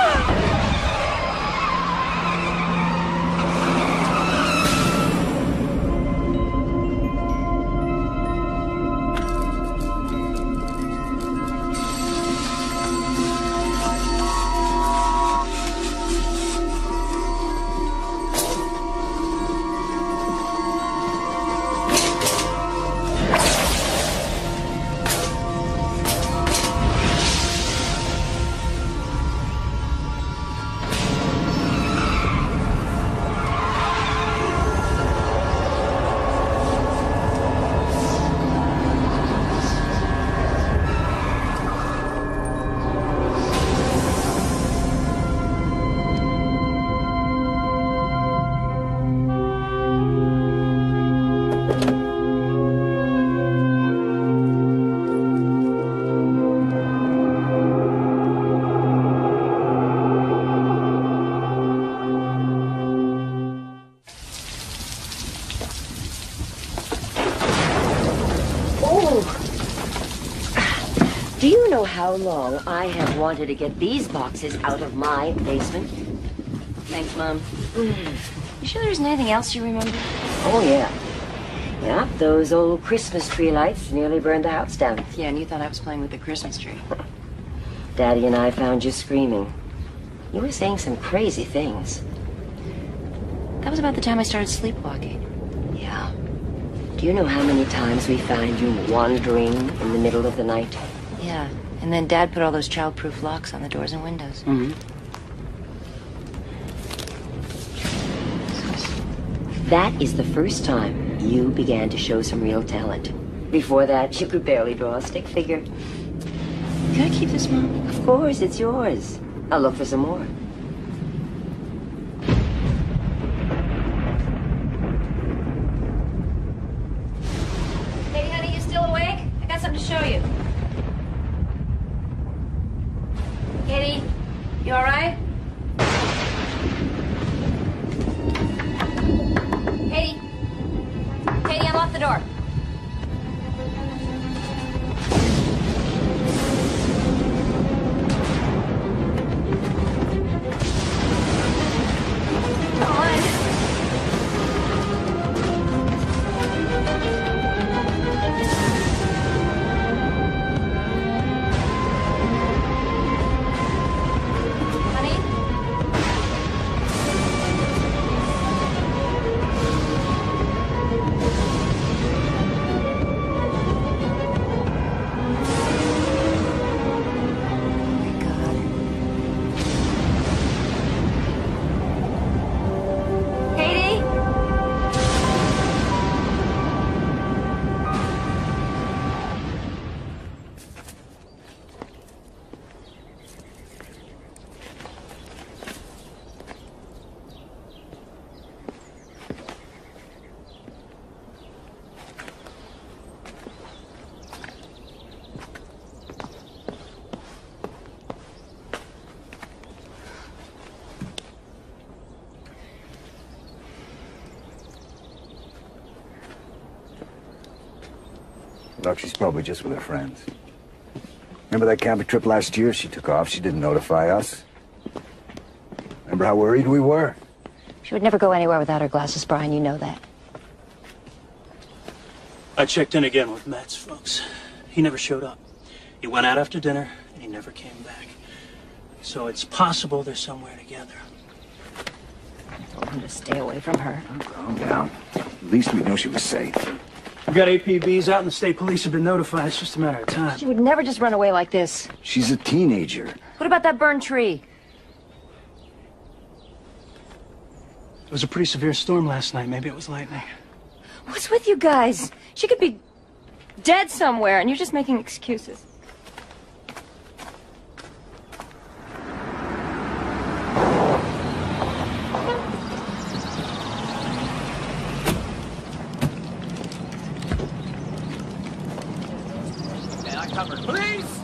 [SPEAKER 9] Do you know how long I have wanted to get these boxes out of my basement?
[SPEAKER 1] Thanks, Mom. You sure there isn't anything else you remember?
[SPEAKER 9] Oh, yeah. Yeah? Those old Christmas tree lights nearly burned the house down.
[SPEAKER 1] Yeah, and you thought I was playing with the Christmas tree.
[SPEAKER 9] Daddy and I found you screaming. You were saying some crazy things.
[SPEAKER 1] That was about the time I started sleepwalking.
[SPEAKER 9] Yeah. Do you know how many times we find you wandering in the middle of the night?
[SPEAKER 1] Yeah, and then Dad put all those child-proof locks on the doors and windows.
[SPEAKER 9] Mm-hmm. That is the first time you began to show some real talent. Before that, you could barely draw a stick figure.
[SPEAKER 1] Can I keep this, Mom?
[SPEAKER 9] Of course, it's yours. I'll look for some more.
[SPEAKER 1] Hey, honey, you still awake? I got something to show you. Katie, you all right? Katie. Katie, unlock the door.
[SPEAKER 8] Look, she's probably just with her friends. Remember that camping trip last year? She took off. She didn't notify us. Remember how worried we were?
[SPEAKER 1] She would never go anywhere without her glasses, Brian. You know that.
[SPEAKER 3] I checked in again with Matt's folks. He never showed up. He went out after dinner, and he never came back. So it's possible they're somewhere together.
[SPEAKER 1] I told him to stay away from her.
[SPEAKER 8] Oh, calm down. At least we know she was safe.
[SPEAKER 3] We got APBs out, and the state police have been notified. It's just a matter of time.
[SPEAKER 1] She would never just run away like this.
[SPEAKER 8] She's a teenager.
[SPEAKER 1] What about that burned tree?
[SPEAKER 3] It was a pretty severe storm last night. Maybe it was lightning.
[SPEAKER 1] What's with you guys? She could be dead somewhere, and you're just making excuses.
[SPEAKER 5] Police!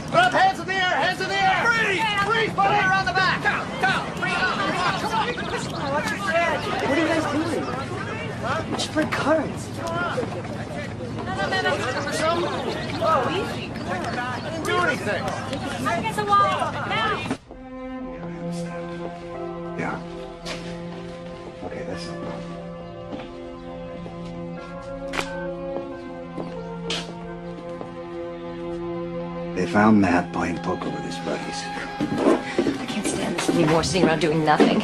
[SPEAKER 5] Put up hands in the air! Hands in the air! Freeze! Freeze! Put it around the back! Go! Bring it on! Come on! What's your head?
[SPEAKER 12] What are you guys doing? We should play cards.
[SPEAKER 5] Oh, easy. I didn't do anything.
[SPEAKER 1] Against the wall! Now!
[SPEAKER 8] Yeah. Okay, that's it. They found Matt playing poker with his buddies.
[SPEAKER 1] I can't stand this anymore, sitting around doing nothing.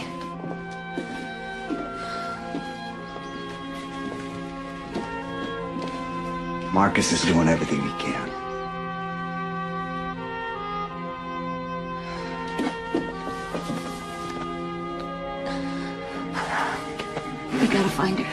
[SPEAKER 8] Marcus is doing everything he can.
[SPEAKER 1] We gotta find her.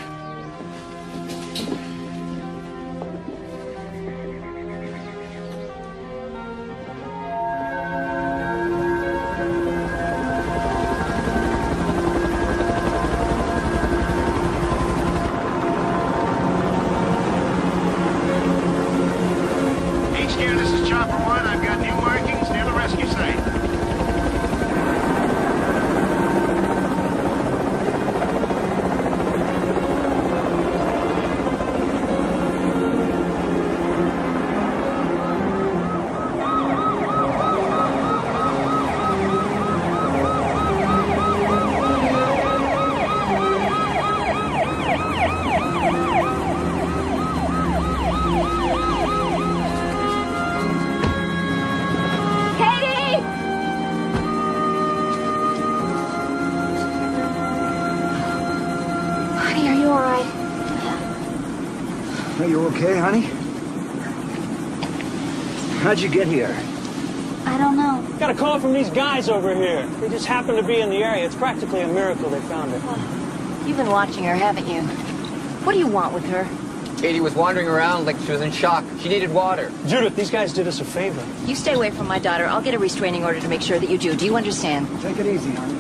[SPEAKER 8] Are you okay, honey? How'd you get here?
[SPEAKER 2] I don't know.
[SPEAKER 14] Got a call from these guys over here. They just happened to be in the area. It's practically a miracle they found her.
[SPEAKER 1] You've been watching her, haven't you? What do you want with her?
[SPEAKER 15] Katie was wandering around like she was in shock. She needed water.
[SPEAKER 14] Judith, these guys did us a favor.
[SPEAKER 1] You stay away from my daughter. I'll get a restraining order to make sure that you do. Do you understand?
[SPEAKER 8] Take it easy, honey.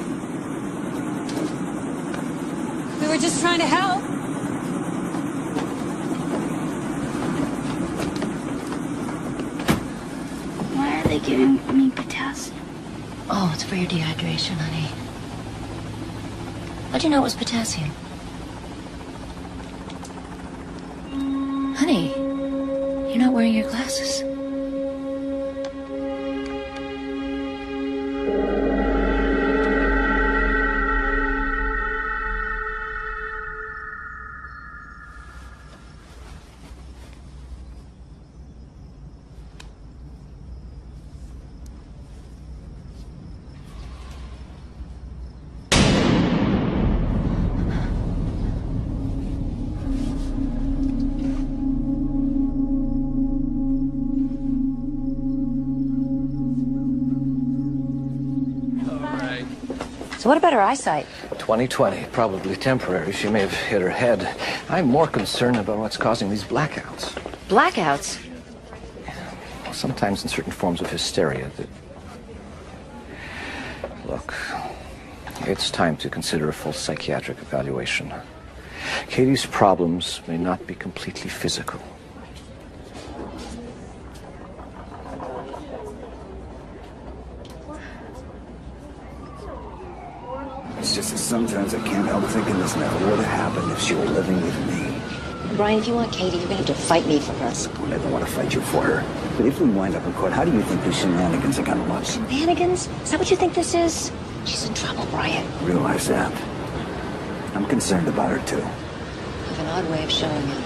[SPEAKER 6] We were just trying to help.
[SPEAKER 2] Why are they giving me potassium?
[SPEAKER 1] Oh, it's for your dehydration, honey. How'd you know it was potassium? Honey, you're not wearing your glasses. So what about her eyesight?
[SPEAKER 13] 20/20, probably temporary. She may have hit her head. I'm more concerned about what's causing these blackouts.
[SPEAKER 1] Blackouts?
[SPEAKER 13] Sometimes in certain forms of hysteria that... Look, it's time to consider a full psychiatric evaluation. Katie's problems may not be completely physical.
[SPEAKER 8] It's just that sometimes I can't help thinking this never would have happened if she were living with me.
[SPEAKER 1] Brian, if you want Katie, you're gonna have to fight me for her.
[SPEAKER 8] I don't want to fight you for her. But if we wind up in court, how do you think these shenanigans are gonna look?
[SPEAKER 1] Shenanigans? Is that what you think this is? She's in trouble, Brian.
[SPEAKER 8] Realize that. I'm concerned about her, too.
[SPEAKER 1] I have an odd way of showing it.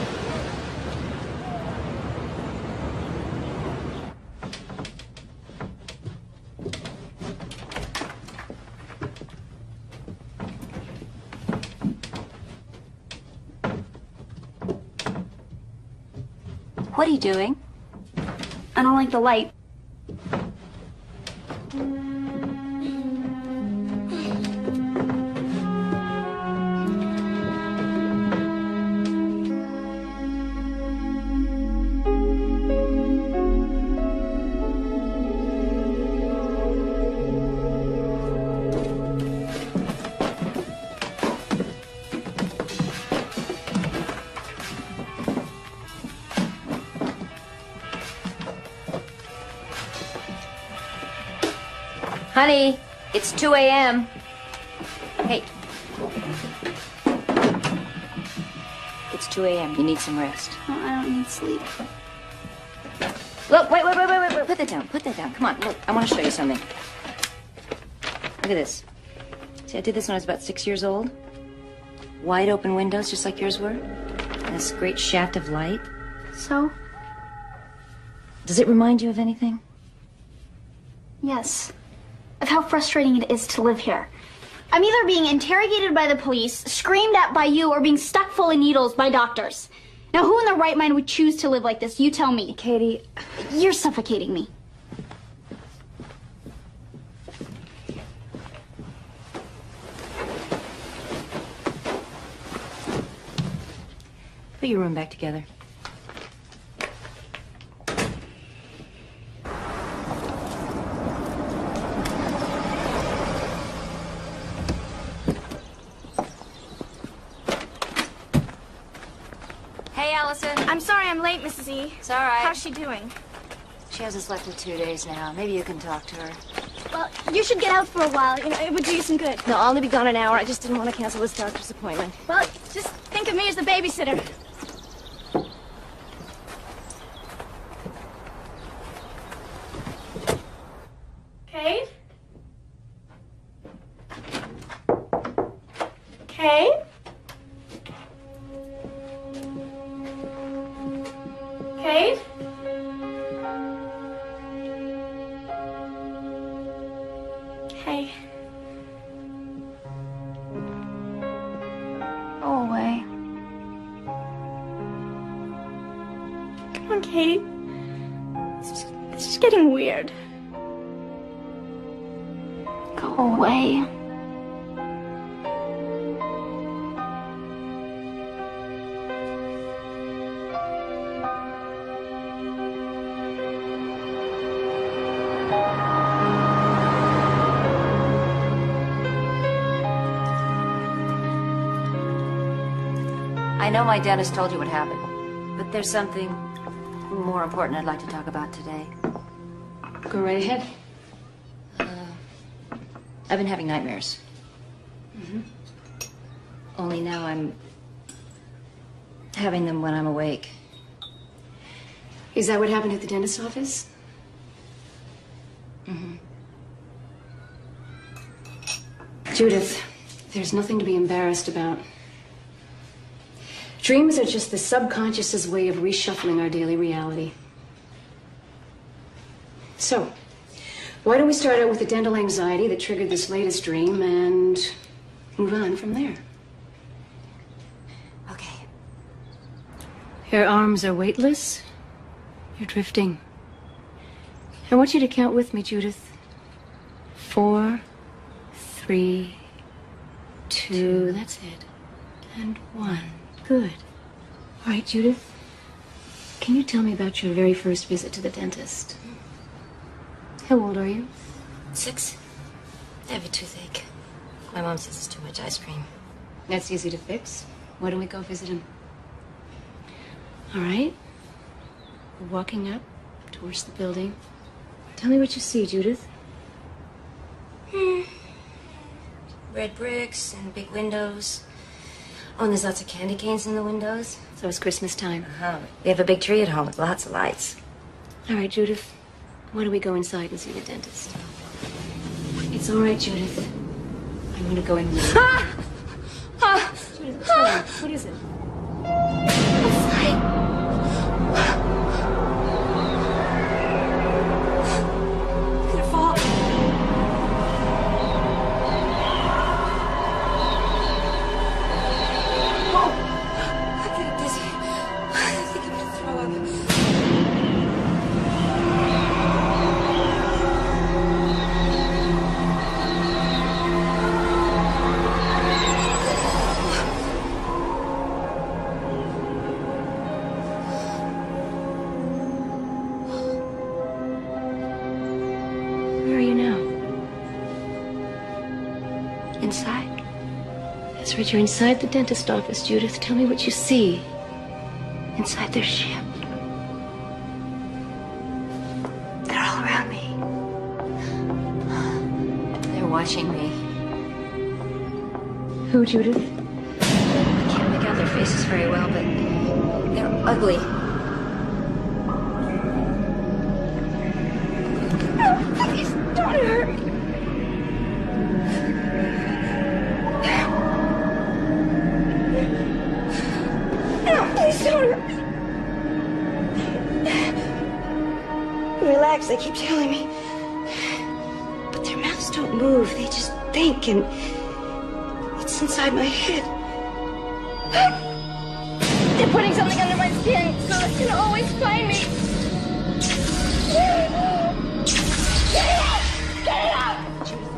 [SPEAKER 1] What are you doing?
[SPEAKER 2] I don't like the light.
[SPEAKER 1] Honey, it's 2 a.m. Hey. It's 2 a.m. You need some rest.
[SPEAKER 2] No, I don't need sleep.
[SPEAKER 1] Look, wait. Put that down. Put that down. Come on, look. I want to show you something. Look at this. See, I did this when I was about 6 years old. Wide open windows, just like yours were. And this great shaft of light.
[SPEAKER 2] So?
[SPEAKER 1] Does it remind you of anything?
[SPEAKER 2] Yes. Of how frustrating it is to live here. I'm either being interrogated by the police, screamed at by you, or being stuck full of needles by doctors. Now, who in their right mind would choose to live like this? You tell me.
[SPEAKER 1] Katie,
[SPEAKER 2] you're suffocating me.
[SPEAKER 1] Put your room back together. Hey, Allison.
[SPEAKER 11] I'm sorry I'm late, Mrs. E.
[SPEAKER 1] It's all right.
[SPEAKER 11] How's she doing?
[SPEAKER 1] She hasn't slept in 2 days now. Maybe you can talk to her.
[SPEAKER 11] Well, you should get out for a while. You know, it would do you some good.
[SPEAKER 1] No, I'll only be gone an hour. I just didn't want to cancel this doctor's appointment.
[SPEAKER 11] Well, just think of me as the babysitter. Kate? Kate? Kate? Hey.
[SPEAKER 2] Go away.
[SPEAKER 11] Come on, Katie. It's just getting weird.
[SPEAKER 2] Go away.
[SPEAKER 1] I know my dentist told you what happened, but there's something more important I'd like to talk about today.
[SPEAKER 16] Go right ahead.
[SPEAKER 1] I've been having nightmares. Only now I'm having them when I'm awake.
[SPEAKER 16] Is that what happened at the dentist's office? Judith, there's nothing to be embarrassed about. Dreams are just the subconscious's way of reshuffling our daily reality. So, why don't we start out with the dental anxiety that triggered this latest dream and move on from there?
[SPEAKER 1] Okay.
[SPEAKER 16] Your arms are weightless. You're drifting. I want you to count with me, Judith. 4, 3, 2, that's it. And 1. Good. All right, Judith. Can you tell me about your very first visit to the dentist? How old are you?
[SPEAKER 1] 6. I have a toothache. My mom says it's too much ice cream.
[SPEAKER 16] That's easy to fix. Why don't we go visit him? All right. We're walking up towards the building. Tell me what you see, Judith.
[SPEAKER 1] Red bricks and big windows. Oh, and there's lots of candy canes in the windows.
[SPEAKER 16] So it's Christmas time.
[SPEAKER 1] We have a big tree at home with lots of lights.
[SPEAKER 16] All right, Judith. Why don't we go inside and see the dentist? It's all right, Judith. I'm going to go in with you. Judith, what's wrong? What is it?
[SPEAKER 1] I'm gonna fall. I'm getting dizzy. I think I'm gonna throw up.
[SPEAKER 16] Where are you now?
[SPEAKER 1] Inside.
[SPEAKER 16] That's right, you're inside the dentist office, Judith. Tell me what you see. Inside their ship.
[SPEAKER 1] They're all around me. They're watching me.
[SPEAKER 16] Who, Judith?
[SPEAKER 1] I can't make out their faces very well, but they're ugly. Please don't hurt me. No, please don't hurt me. Relax, they keep telling me. But their mouths don't move. They just think, and it's inside my head.
[SPEAKER 11] They're putting something under my skin so it's gonna always find me. Get it out! Get it out!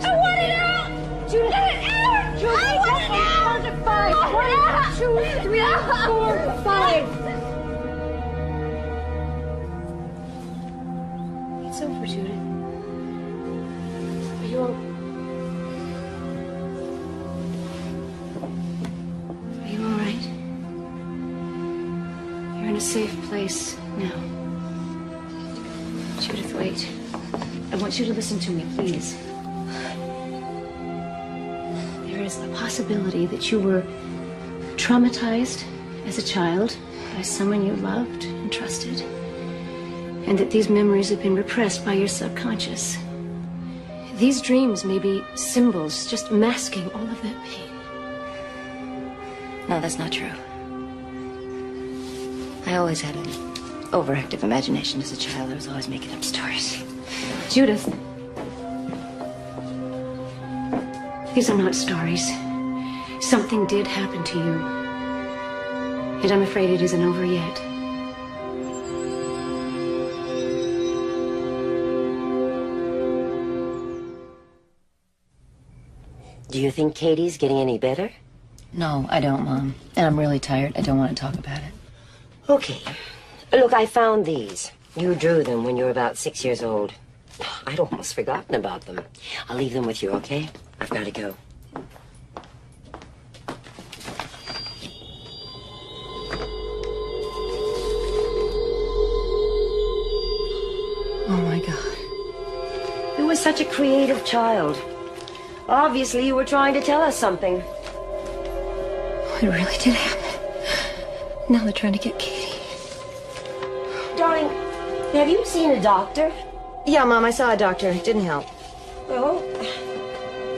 [SPEAKER 11] I want it out! Judith, get it out! Judith, I want it out! 1 to 5. 1, 2, 3, 4, 5.
[SPEAKER 16] It's over, Judith. Are you all right? You're in a safe place now. Judith, wait. I want you to listen to me, please. There is a possibility that you were traumatized as a child by someone you loved and trusted, and that these memories have been repressed by your subconscious. These dreams may be symbols just masking all of that pain.
[SPEAKER 1] No, that's not true. I always had an overactive imagination as a child. I was always making up stories.
[SPEAKER 16] Judith, these are not stories. Something did happen to you. And I'm afraid it isn't over yet.
[SPEAKER 9] Do you think Katie's getting any better?
[SPEAKER 1] No, I don't, Mom. And I'm really tired. I don't want to talk about it.
[SPEAKER 9] Okay. Look, I found these. You drew them when you were about 6 years old. I'd almost forgotten about them. I'll leave them with you, okay? I've got to go.
[SPEAKER 1] Oh, my God.
[SPEAKER 9] You were such a creative child. Obviously, you were trying to tell us something.
[SPEAKER 1] It really did happen. Now they're trying to get Katie.
[SPEAKER 9] Darling, have you seen a doctor?
[SPEAKER 1] Yeah, Mom, I saw a doctor. It didn't help.
[SPEAKER 9] Well,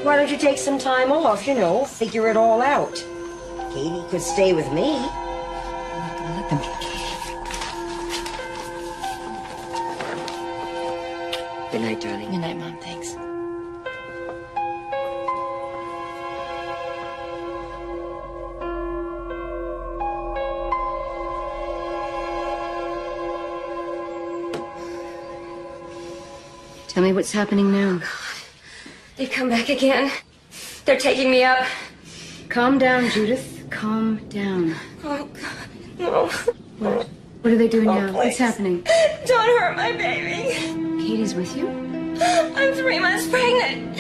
[SPEAKER 9] why don't you take some time off, figure it all out. Katie could stay with me.
[SPEAKER 1] I'm not gonna let them get Katie.
[SPEAKER 9] Good night, darling.
[SPEAKER 1] Good night, Mom. Thanks.
[SPEAKER 16] Tell me what's happening now.
[SPEAKER 11] They've come back again. They're taking me up.
[SPEAKER 16] Calm down, Judith. Calm down.
[SPEAKER 11] Oh, God, no.
[SPEAKER 16] What are they doing now? What's happening?
[SPEAKER 11] Don't hurt my baby.
[SPEAKER 16] Katie's with you?
[SPEAKER 11] I'm 3 months pregnant.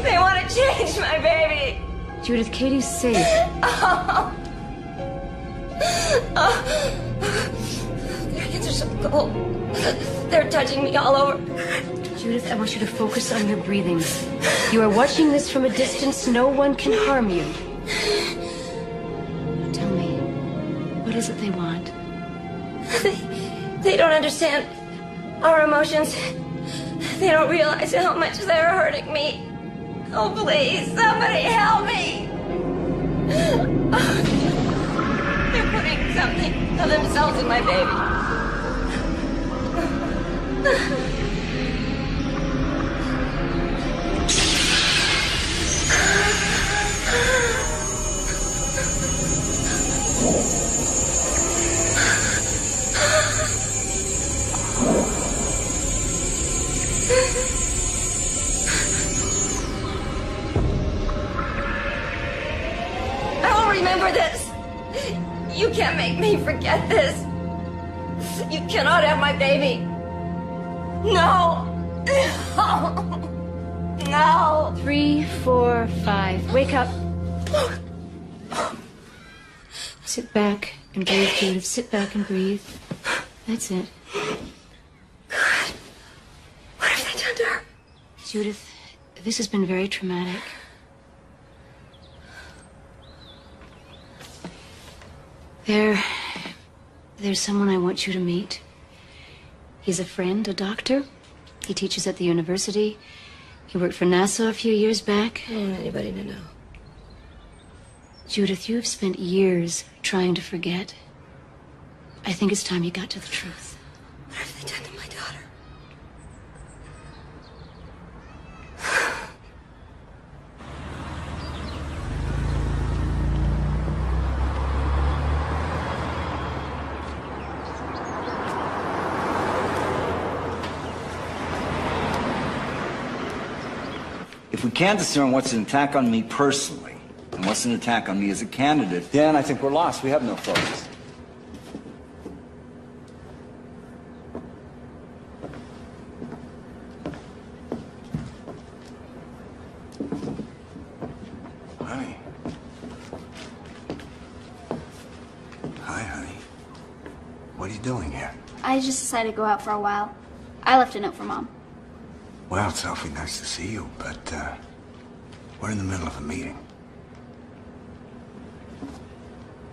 [SPEAKER 11] They want to change my baby.
[SPEAKER 16] Judith, Katie's safe.
[SPEAKER 11] Oh. Their hands are so cold. They're touching me all over.
[SPEAKER 16] Judith, I want you to focus on your breathing. You are watching this from a distance. No one can harm you. Tell me, what is it they want?
[SPEAKER 11] They don't understand our emotions. They don't realize how much they're hurting me. Oh, please, somebody help me. They're putting something of themselves in my baby. I will remember this. You can't make me forget this. You cannot have my baby. No. No.
[SPEAKER 16] 3, 4, 5. Wake up. Sit back and breathe, Judith. Sit back and breathe. That's it.
[SPEAKER 11] God. What have they done to her?
[SPEAKER 16] Judith, this has been very traumatic. There's someone I want you to meet. He's a friend, a doctor. He teaches at the university. He worked for NASA a few years back.
[SPEAKER 11] I don't want anybody to know.
[SPEAKER 16] Judith, you have spent years trying to forget. I think it's time you got to the truth.
[SPEAKER 11] What have they done to my daughter?
[SPEAKER 8] If we can't discern what's an attack on me personally and what's an attack on me as a candidate, then I think we're lost. We have no focus. Honey. Hi, honey. What are you doing here?
[SPEAKER 2] I just decided to go out for a while. I left a note for Mom.
[SPEAKER 8] Well, it's awfully nice to see you, but we're in the middle of a meeting.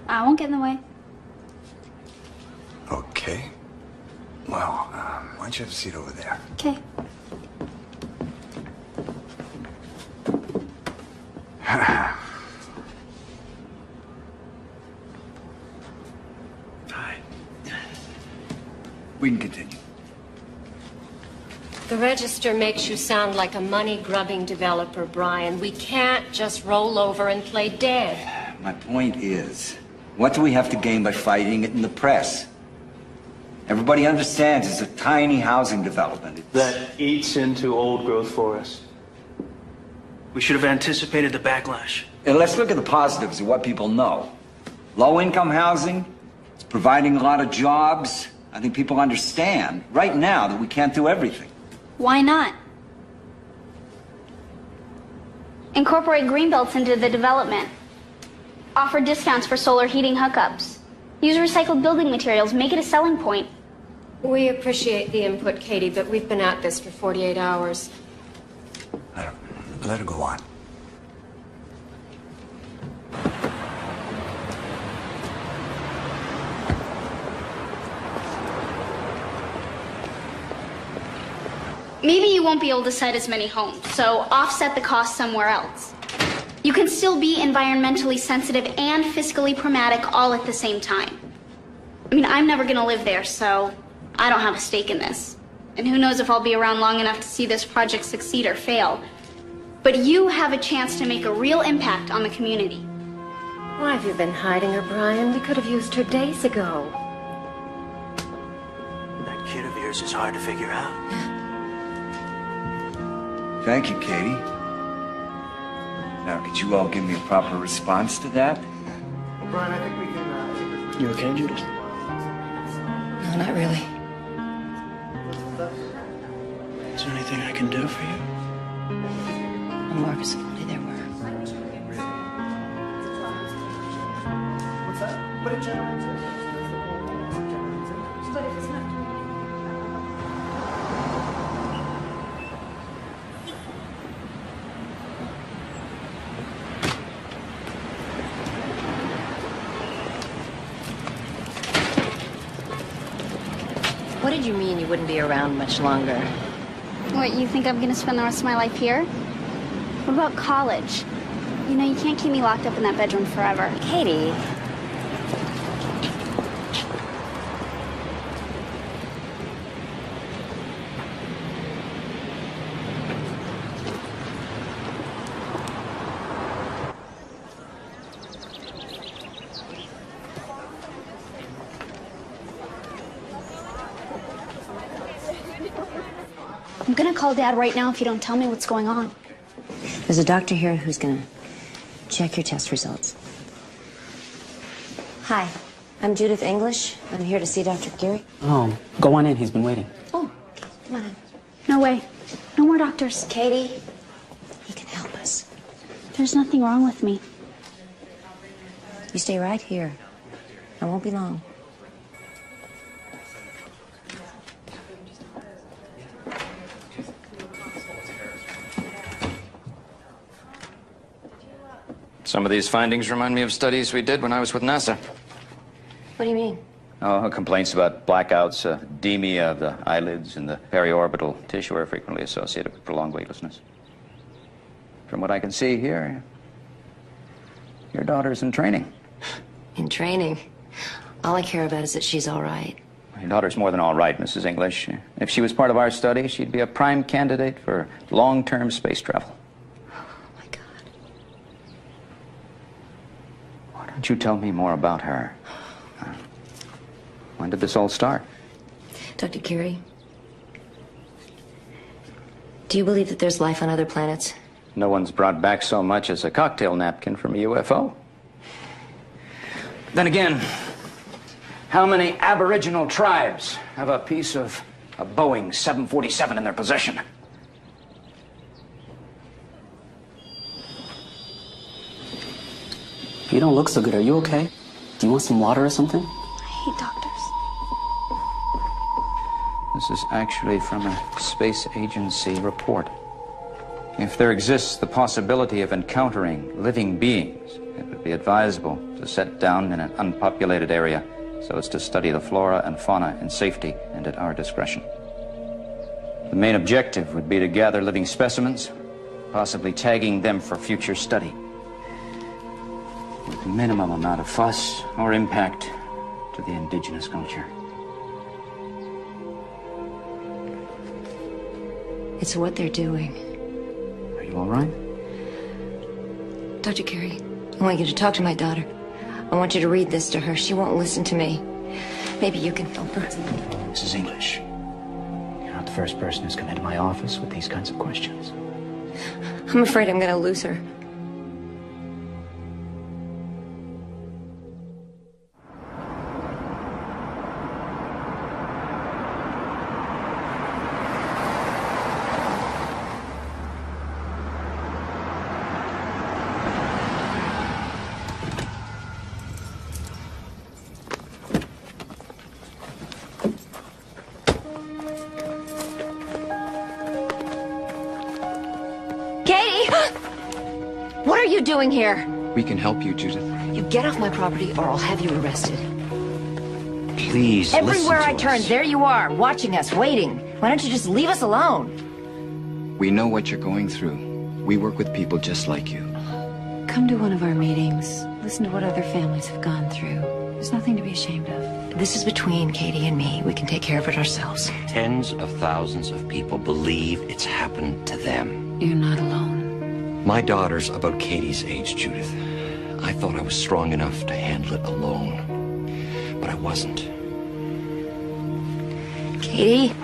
[SPEAKER 2] I won't get in the way.
[SPEAKER 8] Okay. Well, why don't you have a seat over there?
[SPEAKER 2] Okay.
[SPEAKER 8] We can continue.
[SPEAKER 1] The register makes you sound like a money-grubbing developer, Brian. We can't just roll over and play dead.
[SPEAKER 8] My point is, what do we have to gain by fighting it in the press? Everybody understands it's a tiny housing development.
[SPEAKER 3] That eats into old-growth forests. We should have anticipated the backlash.
[SPEAKER 8] And let's look at the positives of what people know. Low-income housing, it's providing a lot of jobs. I think people understand right now that we can't do everything.
[SPEAKER 2] Why not? Incorporate greenbelts into the development. Offer discounts for solar heating hookups. Use recycled building materials. Make it a selling point.
[SPEAKER 1] We appreciate the input, Katie, but we've been at this for 48 hours.
[SPEAKER 8] Let her go on.
[SPEAKER 2] Maybe you won't be able to site as many homes, so offset the cost somewhere else. You can still be environmentally sensitive and fiscally pragmatic all at the same time. I mean, I'm never gonna live there, so I don't have a stake in this. And who knows if I'll be around long enough to see this project succeed or fail. But you have a chance to make a real impact on the community.
[SPEAKER 1] Why have you been hiding her, Brian? We could have used her days ago.
[SPEAKER 3] That kid of yours is hard to figure out.
[SPEAKER 8] Thank you, Katie. Now, could you all give me a proper response to that?
[SPEAKER 5] Well, Brian, I think we can...
[SPEAKER 3] You okay, Judith?
[SPEAKER 1] No, not really.
[SPEAKER 3] Is there anything I can do for you?
[SPEAKER 1] I'm Marcus, if only there were.
[SPEAKER 5] What's that? What did General say?
[SPEAKER 2] But if it's not...
[SPEAKER 1] What did you mean you wouldn't be around much longer?
[SPEAKER 2] What, you think I'm gonna spend the rest of my life here? What about college? You know, you can't keep me locked up in that bedroom forever.
[SPEAKER 1] Katie.
[SPEAKER 2] I'm gonna call Dad right now if you don't tell me what's going on.
[SPEAKER 9] There's a doctor here who's gonna check your test results. Hi, I'm Judith English. I'm here to see Dr. Geary.
[SPEAKER 17] Oh, go on in. He's been waiting.
[SPEAKER 9] Oh, come on in.
[SPEAKER 2] No way. No more doctors.
[SPEAKER 9] Katie, he can help us.
[SPEAKER 2] There's nothing wrong with me.
[SPEAKER 9] You stay right here. I won't be long.
[SPEAKER 15] Some of these findings remind me of studies we did when I was with NASA.
[SPEAKER 9] What do you mean?
[SPEAKER 13] Oh, complaints about blackouts, edema of the eyelids, and the periorbital tissue are frequently associated with prolonged weightlessness. From what I can see here, your daughter's in training.
[SPEAKER 9] In training? All I care about is that she's all right.
[SPEAKER 13] Your daughter's more than all right, Mrs. English. If she was part of our study, she'd be a prime candidate for long-term space travel. Why don't you tell me more about her? When did this all start?
[SPEAKER 9] Dr. Geary, do you believe that there's life on other planets?
[SPEAKER 13] No one's brought back so much as a cocktail napkin from a UFO. Then again, how many Aboriginal tribes have a piece of a Boeing 747 in their possession?
[SPEAKER 17] You don't look so good. Are you okay? Do you want some water or something?
[SPEAKER 2] I hate doctors.
[SPEAKER 13] This is actually from a space agency report. If there exists the possibility of encountering living beings, it would be advisable to set down in an unpopulated area
[SPEAKER 18] so as to study the flora and fauna in safety and at our discretion. The main objective would be to gather living specimens, possibly tagging them for future study, with the minimum amount of fuss or impact to the indigenous culture.
[SPEAKER 6] It's what they're doing.
[SPEAKER 18] Are you all right?
[SPEAKER 6] Dr. Carey, I want you to talk to my daughter. I want you to read this to her. She won't listen to me. Maybe you can help her.
[SPEAKER 18] Mrs. English, you're not the first person who's come into my office with these kinds of questions.
[SPEAKER 6] I'm afraid I'm going to lose her. What are you doing here?
[SPEAKER 7] We can help you, Judith.
[SPEAKER 6] You get off my property or I'll have you arrested.
[SPEAKER 7] Please,
[SPEAKER 6] Everywhere I
[SPEAKER 7] listen to
[SPEAKER 6] turn,
[SPEAKER 7] us.
[SPEAKER 6] there you are, watching us, waiting. Why don't you just leave us alone?
[SPEAKER 7] We know what you're going through. We work with people just like you.
[SPEAKER 19] Come to one of our meetings. Listen to what other families have gone through. There's nothing to be ashamed of.
[SPEAKER 6] This is between Katie and me. We can take care of it ourselves.
[SPEAKER 20] Tens of thousands of people believe it's happened to them.
[SPEAKER 19] You're not alone.
[SPEAKER 20] My daughter's about Katie's age, Judith. I thought I was strong enough to handle it alone, but I wasn't.
[SPEAKER 6] Katie?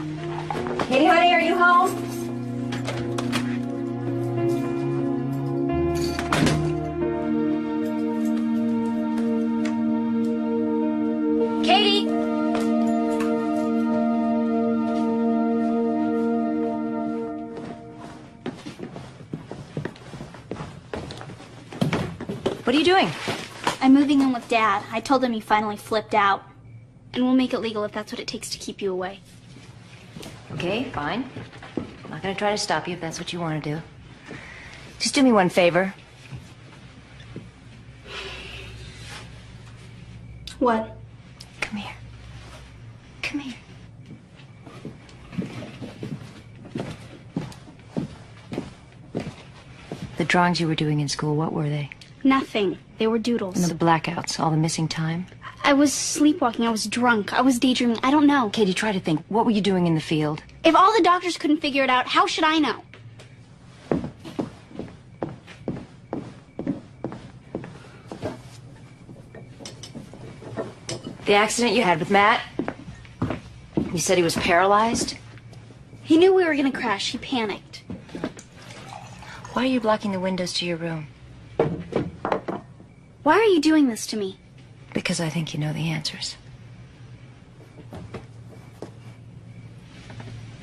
[SPEAKER 6] Katie, honey, are you home? Katie? What are you doing?
[SPEAKER 2] I'm moving in with Dad. I told him he finally flipped out. And we'll make it legal if that's what it takes to keep you away.
[SPEAKER 6] Okay, fine. I'm not gonna try to stop you if that's what you want to do. Just do me one favor.
[SPEAKER 2] What?
[SPEAKER 6] Come here. Come here. The drawings you were doing in school, what were they?
[SPEAKER 2] Nothing. They were doodles.
[SPEAKER 6] And the blackouts, all the missing time?
[SPEAKER 2] I was sleepwalking. I was drunk. I was daydreaming. I don't know.
[SPEAKER 6] Katie, try to think. What were you doing in the field?
[SPEAKER 2] If all the doctors couldn't figure it out, how should I know?
[SPEAKER 6] The accident you had with Matt? You said he was paralyzed?
[SPEAKER 2] He knew we were gonna crash. He panicked.
[SPEAKER 6] Why are you blocking the windows to your room?
[SPEAKER 2] Why are you doing this to me?
[SPEAKER 6] Because I think you know the answers.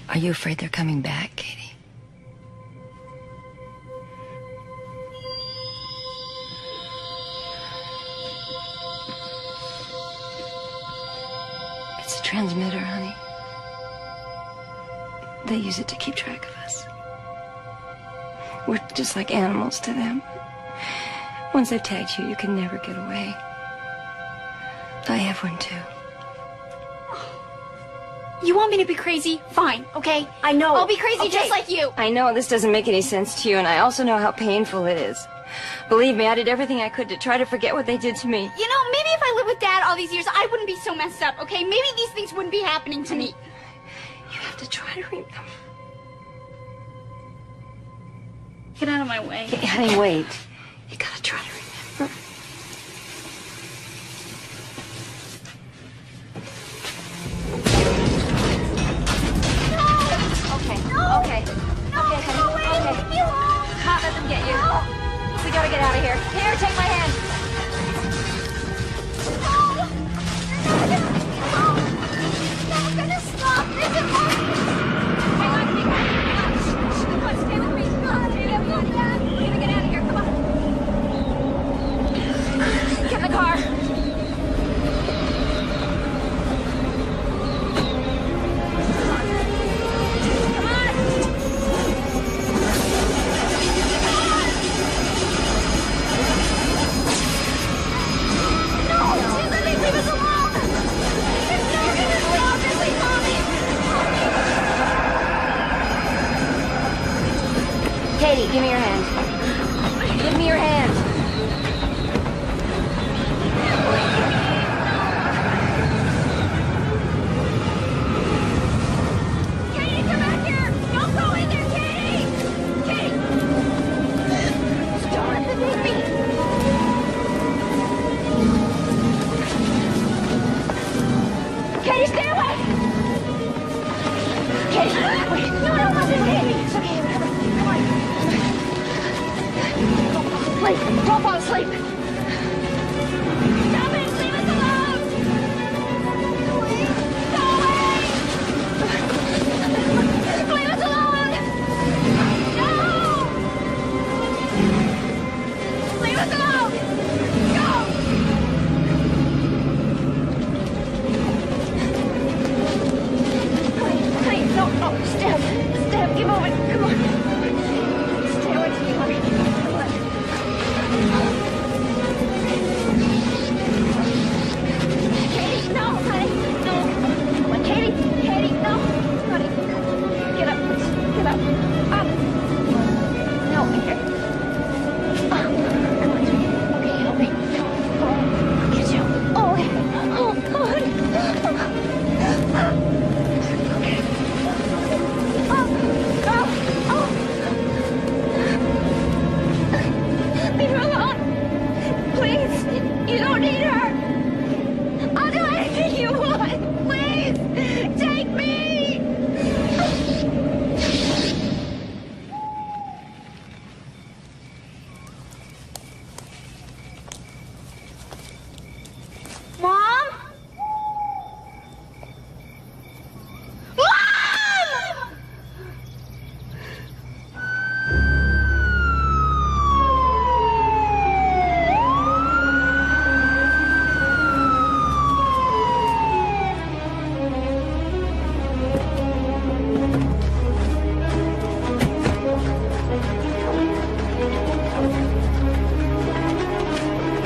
[SPEAKER 6] Are you afraid they're coming back, Katie? It's a transmitter, honey. They use it to keep track of us. We're just like animals to them. Once they've tagged you, you can never get away. I have one too.
[SPEAKER 2] You want me to be crazy? Fine, okay?
[SPEAKER 6] I know.
[SPEAKER 2] I'll be crazy
[SPEAKER 6] Okay.
[SPEAKER 2] just like you.
[SPEAKER 6] I know this doesn't make any sense to you, and I also know how painful it is. Believe me, I did everything I could to try to forget what they did to me.
[SPEAKER 2] You know, maybe if I lived with Dad all these years, I wouldn't be so messed up, okay? Maybe these things wouldn't be happening to me.
[SPEAKER 6] You have to try to remember.
[SPEAKER 2] Get out of my way.
[SPEAKER 6] Okay, honey, wait. You gotta try to remember. Okay, honey. Okay. Can't let them get you. We gotta get out of here. Here, take my hand.
[SPEAKER 11] Not gonna stop this. Hang on. Come on, stay with me. Come on, we're gonna get out of here. Come on.
[SPEAKER 6] Get in the car.
[SPEAKER 11] No, asleep. Don't fall asleep. Stop it! Leave us alone! Go away! Go away! Leave us alone! No! Leave us alone! Go! Honey, no, Steph, give over. Come on. Stay away from me, honey. Come on. Katie, no, honey, no. Come on, Katie, no. Honey, get up, please. Get up. Up. No, here. Come on. Okay, help me. I'll get you. Oh, God. Leave her alone. Please. You don't need her. I'll do anything you want. Please. Take me. Mom? Mom!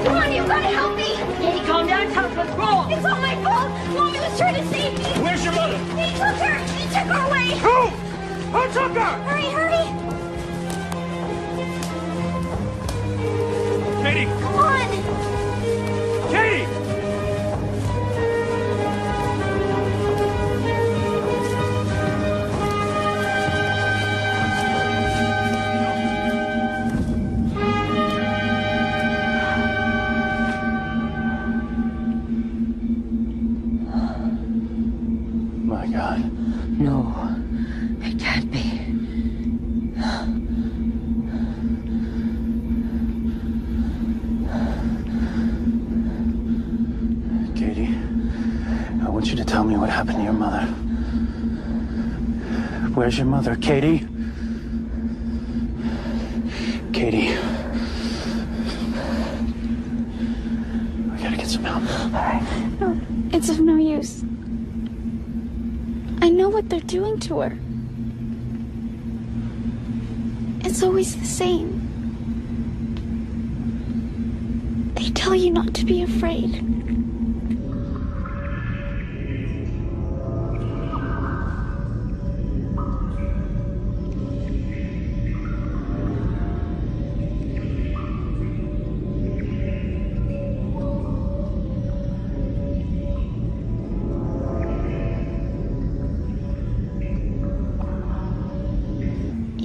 [SPEAKER 11] Come on, you gotta help me! Katie, calm down. Tell us what's wrong. It's all my fault. Mommy was trying to save me.
[SPEAKER 5] Where's your mother?
[SPEAKER 11] He took her. He took her away.
[SPEAKER 5] Who? Who took her?
[SPEAKER 11] Hurry, hurry.
[SPEAKER 5] Katie!
[SPEAKER 11] Come on.
[SPEAKER 5] Katie!
[SPEAKER 3] My God.
[SPEAKER 9] No, it can't be.
[SPEAKER 3] Katie, I want you to tell me what happened to your mother. Where's your mother, Katie? Katie. We gotta get some help.
[SPEAKER 2] All right. No, it's of no use. I know what they're doing to her. It's always the same. They tell you not to be afraid.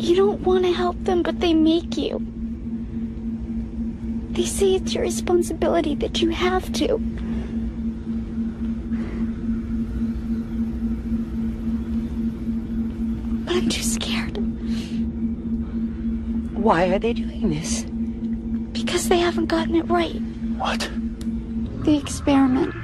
[SPEAKER 2] You don't want to help them, but they make you. They say it's your responsibility, that you have to. But I'm too scared.
[SPEAKER 9] Why are they doing this?
[SPEAKER 2] Because they haven't gotten it right.
[SPEAKER 3] What?
[SPEAKER 2] The experiment.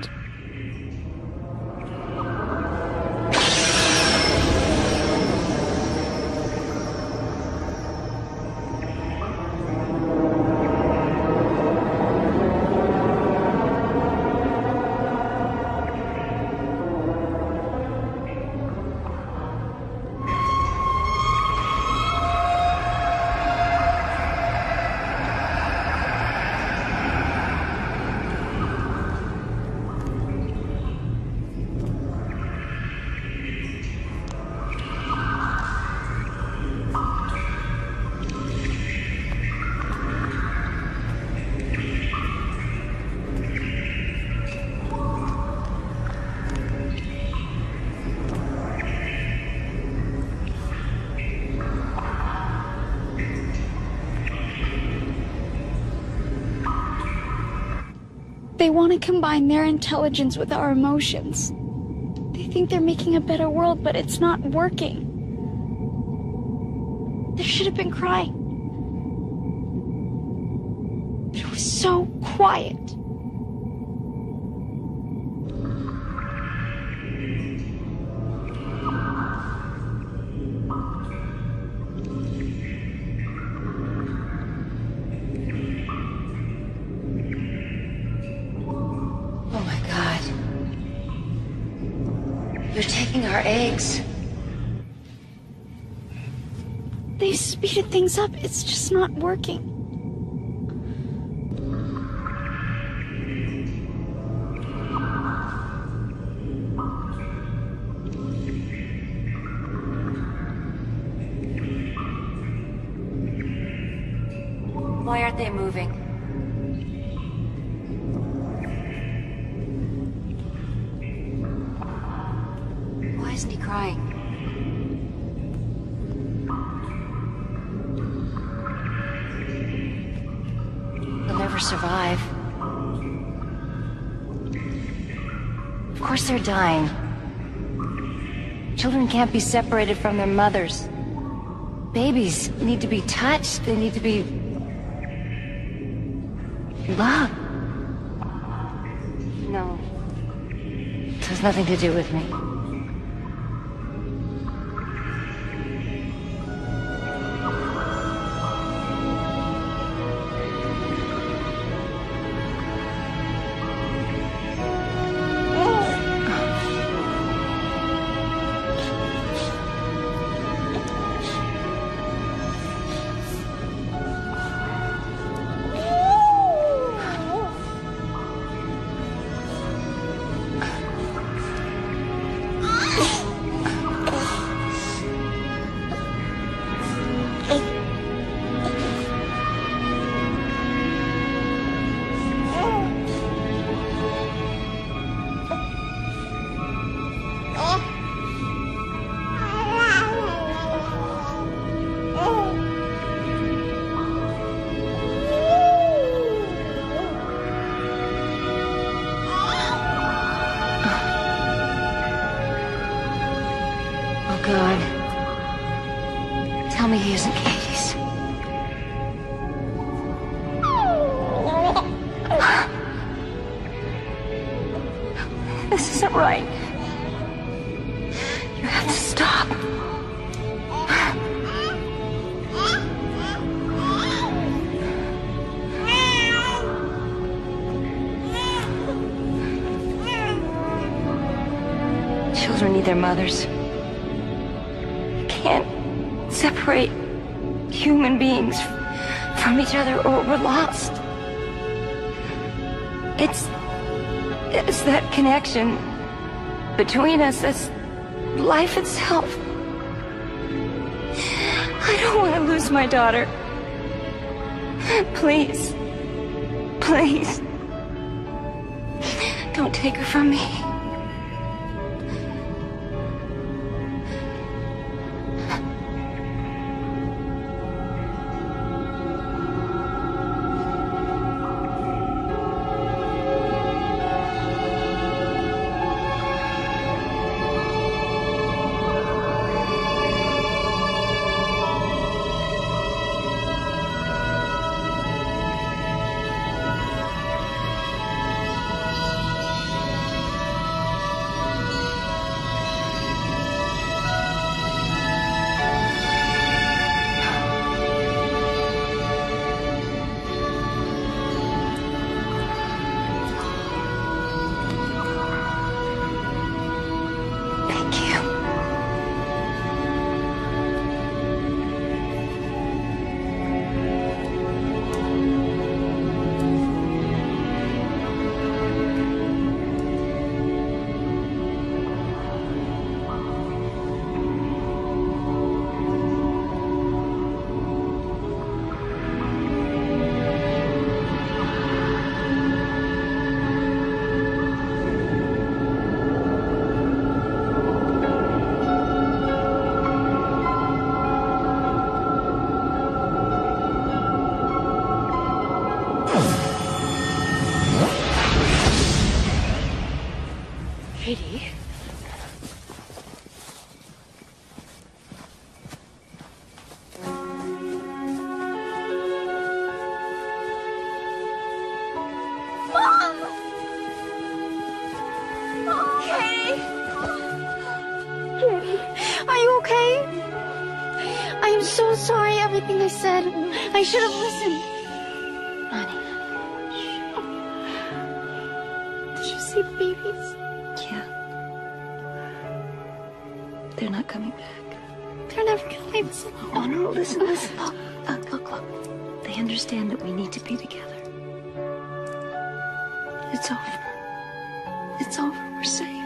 [SPEAKER 2] They want to combine their intelligence with our emotions. They think they're making a better world, but it's not working. There should have been crying. But it was so quiet.
[SPEAKER 1] Oh my God. You're taking our eggs.
[SPEAKER 2] They speeded things up. It's just not working.
[SPEAKER 1] Why aren't they moving? Why isn't he crying? They'll never survive. Of course they're dying. Children can't be separated from their mothers. Babies need to be touched. They need to be loved. No. It has nothing to do with me. God. Tell me he isn't Katie's. This isn't right. You have to stop. Children need their mothers. Can't separate human beings from each other or we're lost. It's that connection between us that's life itself. I don't want to lose my daughter. Please, please, don't take her from me.
[SPEAKER 2] so sorry everything I said. I should have listened. Did you see the babies?
[SPEAKER 19] Yeah. They're not coming back.
[SPEAKER 2] They're never gonna leave us alone.
[SPEAKER 19] Oh, no, listen. Look. They understand that we need to be together. It's over. It's over. We're safe.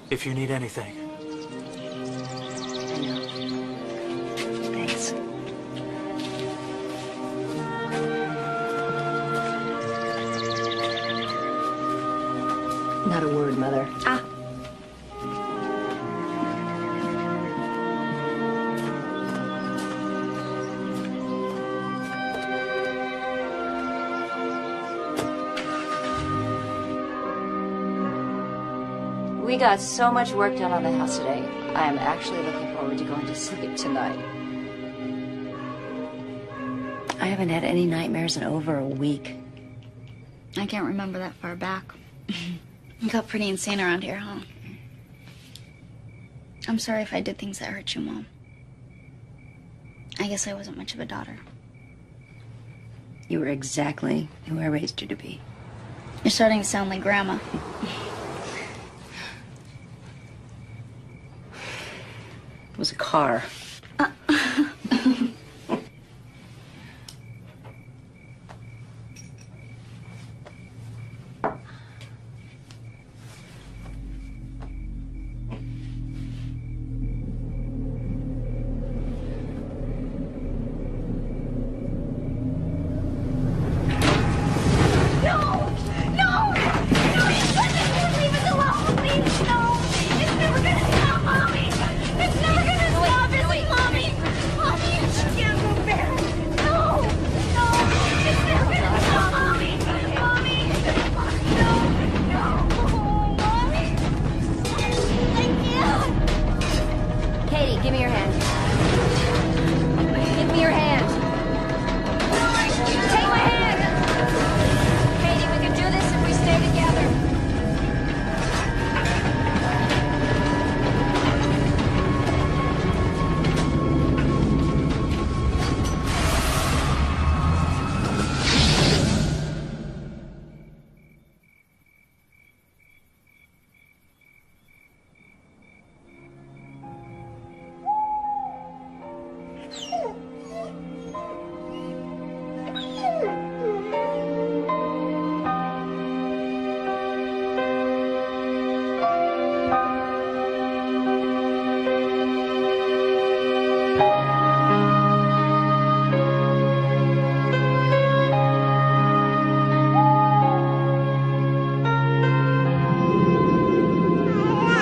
[SPEAKER 3] If you need anything.
[SPEAKER 19] I know. Thanks.
[SPEAKER 9] Not a word, Mother.
[SPEAKER 19] Ah.
[SPEAKER 1] We got so much work done on the house today. I am actually looking forward to going to sleep tonight.
[SPEAKER 19] I haven't had any nightmares in over a week.
[SPEAKER 2] I can't remember that far back. It got pretty insane around here, huh? I'm sorry if I did things that hurt you, Mom. I guess I wasn't much of a daughter.
[SPEAKER 19] You were exactly who I raised you to be.
[SPEAKER 2] You're starting to sound like Grandma.
[SPEAKER 19] It was a car.